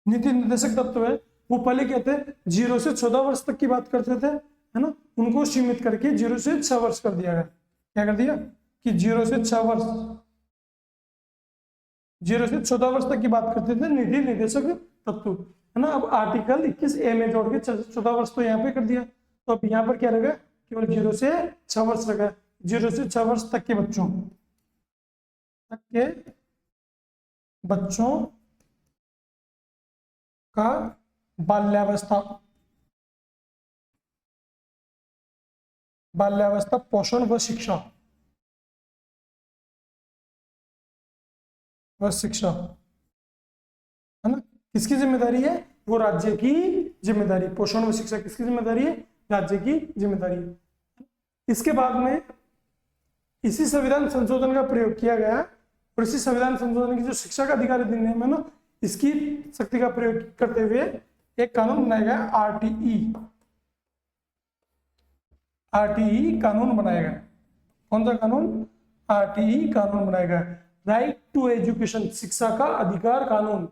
[SPEAKER 1] नीति निर्देशक तत्व है, वो पहले कहते हैं 0 से 14 वर्ष तक की बात करते थे, है ना, उनको सीमित करके 0 से 6 वर्ष कर दिया गया। क्या कर दिया कि 0 से 6 वर्ष, 0 से 14 वर्ष तक की बात करते थे नीति निर्देशक तत्व, है ना। अब आर्टिकल 21A में जोड़ के 14 वर्ष तो यहाँ पे कर दिया, तो अब यहाँ पर क्या रहेगा? केवल 0 से 6 वर्ष रहेगा। 0 से 6 वर्ष तक के बच्चों का बाल्यावस्था पोषण व शिक्षा है ना, किसकी जिम्मेदारी है? वो राज्य की जिम्मेदारी। पोषण व शिक्षा किसकी जिम्मेदारी है? राज्य की जिम्मेदारी है। इसके बाद में इसी संविधान संशोधन का प्रयोग किया गया और इसी संविधान संशोधन की जो शिक्षा का अधिकार अधिनियम है ना, इसकी शक्ति का प्रयोग करते हुए एक कानून बनाया गया, आरटीई कानून बनाया गया। कौन सा कानून? आरटीई कानून बनाया गया, राइट टू एजुकेशन, शिक्षा का अधिकार कानून।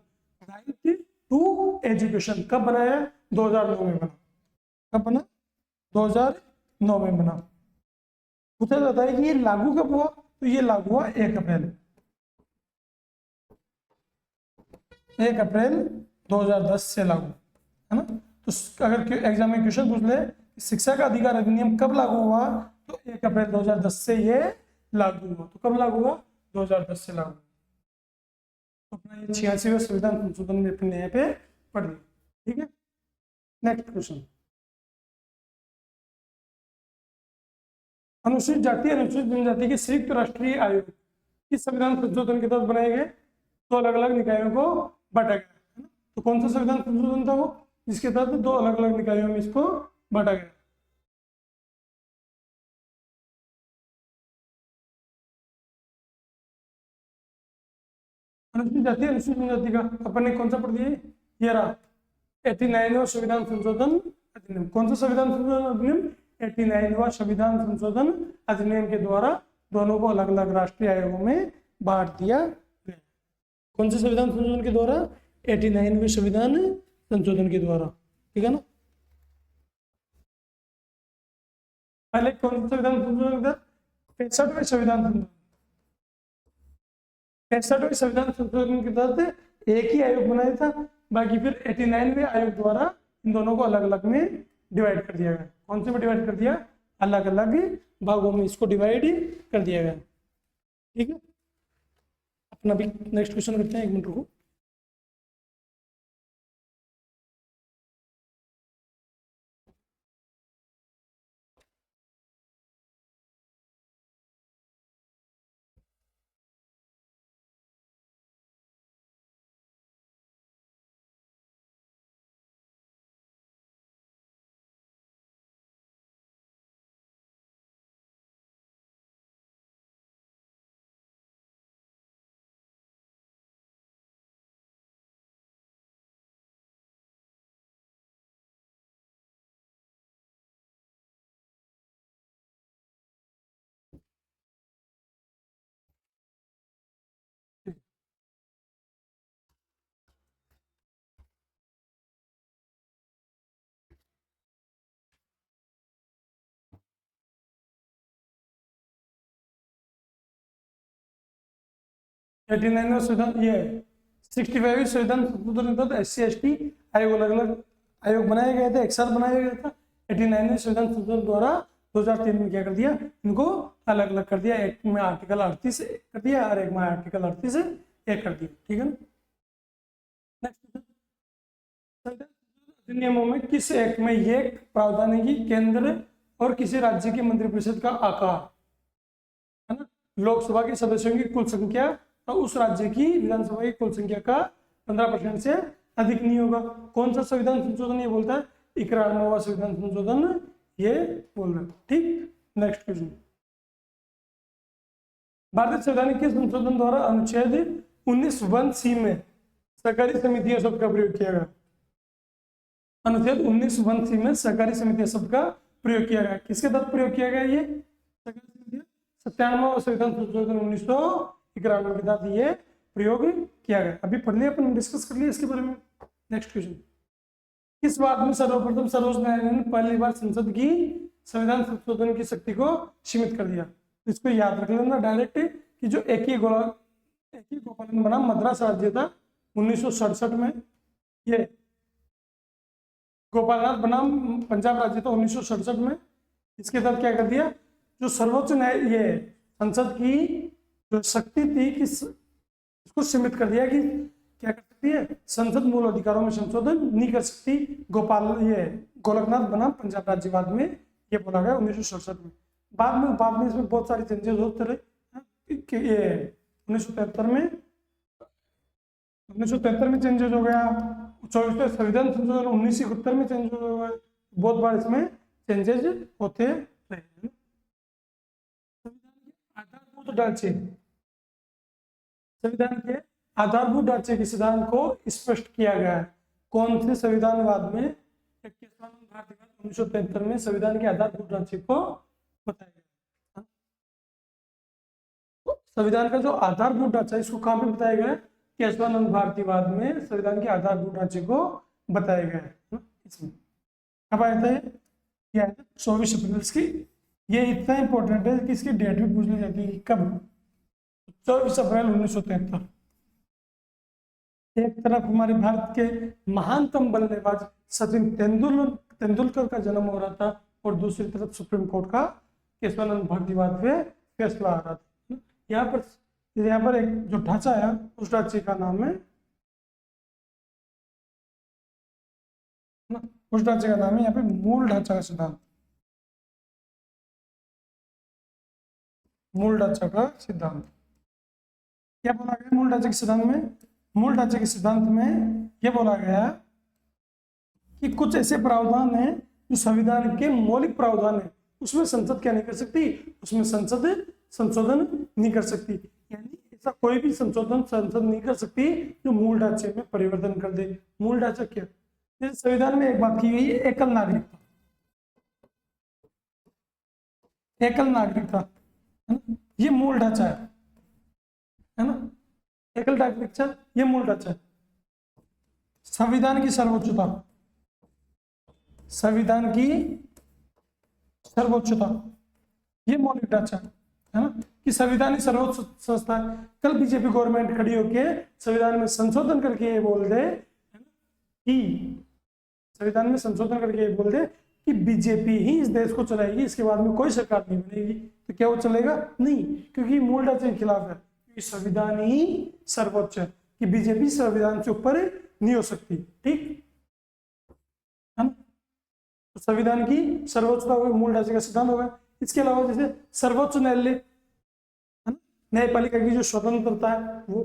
[SPEAKER 1] राइट टू एजुकेशन कब बनाया? 2009 में बना। कब बना? 2009 में बना। पूछा जाता है कि ये लागू कब हुआ? तो ये लागू हुआ 1 अप्रैल 2010 से लागू, है ना। तो अगर एग्जाम में क्वेश्चन पूछ ले शिक्षा का अधिकार अधिनियम कब लागू हुआ, तो 1 अप्रैल 2010 से ये लागू हुआ। तो कब लागू हुआ? 2010 से लागू। तो अपना ये 86वें संविधान संशोधन में अपने यहाँ पे पढ़ लिया। ठीक है, नेक्स्ट क्वेश्चन। अनुसूचित जाति अनुसूचित जनजाति के संयुक्त राष्ट्रीय आयोग किस संविधान संशोधन के तहत बनाए गए? तो अलग अलग निकायों को बांटा गया, है ना। तो कौन सा संविधान संशोधन था वो, जिसके तहत 2 अलग अलग निकायों में इसको बांटा गया? अनुसूचित जाति अनुसूचित जनजाति का अपन ने कौन सा पढ़ दिया? ये रहा 89वां संविधान संशोधन अधिनियम। कौन सा संविधान संशोधन अधिनियम? 89वां संविधान संशोधन अधिनियम के द्वारा दोनों को अलग अलग राष्ट्रीय आयोगों में बांट दिया गया। कौन से संविधान संशोधन के द्वारा? 89वें संविधान संशोधन के द्वारा, ठीक है ना। पहले कौन सा संविधान संशोधन था? 65वें संविधान संशोधन। 65वें संविधान संशोधन के तहत एक ही आयोग बनाया था, बाकी फिर 89वें आयोग द्वारा इन दोनों को अलग अलग में डिवाइड कर दिया गया। कौन से में डिवाइड कर दिया? अलग अलग भागों में इसको डिवाइड कर दिया गया, ठीक है। अपना भी नेक्स्ट क्वेश्चन करते हैं, 1 मिनट रुको। संविधान ये 65वें संविधान संशोधन के तहत SC/ST आयोग अलग अलग आयोग बनाए गए थे, एक साथ बनाया गया था। 89वें संविधान संशोधन द्वारा 2003 में क्या कर दिया? इनको अलग अलग कर दिया। एक में आर्टिकल 38 कर दिया और एक में आर्टिकल 38 एक कर दिया, ठीक है ना। नेक्स्ट, अधिनियमों में किस एक में ये प्रावधान है कि केंद्र और किसी राज्य की मंत्रिपरिषद का आकार, है ना, लोकसभा के सदस्यों की कुल संख्या तो उस राज्य की विधानसभा की कुल संख्या का 15% से अधिक नहीं होगा। कौन सा संविधान संशोधन ये बोलता है? 91वां संविधान संशोधन ये बोल रहा है, ठीक। नेक्स्ट क्वेश्चन, भारतीय संविधान के संशोधन द्वारा अनुच्छेद 19(1)(c) में सहकारी समितियां शब्द का प्रयोग किया गया। अनुच्छेद 19(1)(c) में सहकारी समितियां शब्द का प्रयोग किया गया। किसके तहत प्रयोग किया गया? ये 97वां संविधान संशोधन 1991 के तहत ये प्रयोग किया गया। अभी पढ़ लिया, अपन डिस्कस कर लिया इसके बारे में। नेक्स्ट क्वेश्चन, किस बात में सर्वप्रथम सर्वोच्च न्यायालय ने पहली बार संसद की संविधान संशोधन की शक्ति को सीमित कर दिया? इसको याद रख लेना डायरेक्ट कि जो एक ही गोपालन बनाम मद्रास राज्य था 1967 में, ये गोपालनाथ बनाम पंजाब राज्य था 1967 में। इसके तहत क्या कर दिया? जो सर्वोच्च न्यायालय ये संसद की जो शक्ति थी कि इसको सीमित कर दिया कि क्या कर सकती है? संसद मूल अधिकारों में संशोधन नहीं कर सकती। गोलकनाथ बनाम पंजाब राज्यवाद में ये बोला गया 1967 में। बाद में इसमें बहुत सारे चेंजेस होते रहे कि ये 1973 में चेंजेस हो गया। 24वें संविधान संशोधन 1971 में चेंज हो गया। बहुत बार इसमें चेंजेस होते रहे। संविधान के आधारभूत ढांचे के सिद्धांत को स्पष्ट किया गया है। कौन से संविधानवाद में? 1973 में संविधान के आधारभूत ढांचे को बताया गया। तो संविधान का जो आधारभूत ढांचा इसको कहां पे बताया गया? केशवानंद भारतीवाद में संविधान के आधारभूत ढांचे को बताया गया है। इसमें कब आया था? ये आया था 24 अप्रैल की। ये इतना इंपॉर्टेंट है कि इसकी डेट भी पूछ ली जाती है कि कब? 24 अप्रैल 1973। एक तरफ हमारे भारत के महानतम बल्लेबाज सचिन तेंदुलकर का जन्म हो रहा था और दूसरी तरफ सुप्रीम कोर्ट का केशवानंद भारतीवाद पे फैसला आ रहा था। यहाँ पर एक जो ढांचा है उस ढांचे का नाम है, उस ढांचे का नाम है यहाँ पे मूल ढांचा का सिद्धांत। मूल ढांचा का सिद्धांत क्या बोला गया? मूल ढांचे के सिद्धांत में, मूल ढांचे के सिद्धांत में यह बोला गया कि कुछ ऐसे प्रावधान हैं जो संविधान के मौलिक प्रावधान है, उसमें संसद क्या नहीं कर सकती? उसमें संसद संशोधन नहीं कर सकती। यानी ऐसा कोई भी संशोधन संसद नहीं कर सकती जो मूल ढांचे में परिवर्तन कर दे। मूल ढांचा क्या? जैसे संविधान में एक बात की गई है, एकल नागरिकता, एकल नागरिकता, है ना, ये मूल ढांचा है ना, एकल नागरिकता ये मूल ढांचा है। संविधान की सर्वोच्चता, संविधान की सर्वोच्चता ये मौलिक ढांचा है ना, कि संविधान ही सर्वोच्च संस्था है। कल बीजेपी गवर्नमेंट खड़ी होके संविधान में संशोधन करके ये बोल दे कि संविधान में संशोधन करके ये बोल दे कि बीजेपी ही इस देश को चलाएगी, इसके बाद में कोई सरकार नहीं बनेगी, तो क्या वो चलेगा? नहीं, क्योंकि मूल ढांचे के खिलाफ है, क्योंकि संविधान ही सर्वोच्च है, कि बीजेपी संविधान से ऊपर नहीं हो सकती। ठीक है ना, तो संविधान की सर्वोच्चता हो गई, मूल ढांचे का सिद्धांत होगा। इसके अलावा जैसे सर्वोच्च न्यायालय है ना, न्यायपालिका की जो स्वतंत्रता है वो,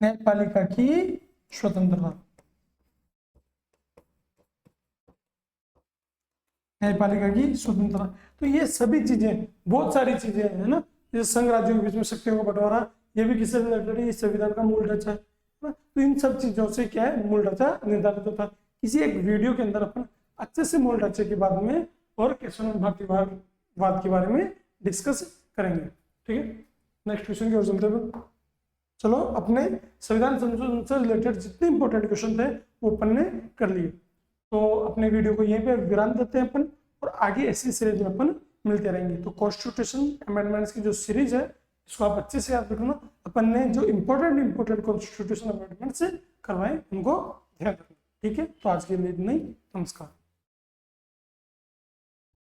[SPEAKER 1] न्यायपालिका की स्वतंत्रता, न्यायपालिका की स्वतंत्रता, तो ये सभी चीजें, बहुत सारी चीजें है ना, जैसे संघ राज्यों के बीच में शक्तियों का बंटवारा, ये भी किससे रिलेटेड है? संविधान का मूल ढांचा है ना। तो इन सब चीजों से क्या है, मूल ढांचा निर्धारित होता है। किसी एक वीडियो के अंदर अपन अच्छे से मूल ढांचे के बाद में और क्वेश्चन भारतीयवाद के बारे में डिस्कस करेंगे। ठीक है, नेक्स्ट क्वेश्चन की ओर चलते हैं। चलो, अपने संविधान संशोधन से रिलेटेड जितने इंपॉर्टेंट क्वेश्चन थे वो अपन ने कर लिए, तो अपने वीडियो को यहीं पे विराम देते हैं अपन, और आगे ऐसी सीरीज में अपन मिलते रहेंगे। तो कॉन्स्टिट्यूशन अमेंडमेंट्स की जो सीरीज है इसको आप अच्छे से याद रखना। अपन ने जो इंपॉर्टेंट कॉन्स्टिट्यूशन अमेंडमेंट्स करवाए उनको ध्यान रखना। ठीक है, तो आज के लिए इतना ही। नमस्कार।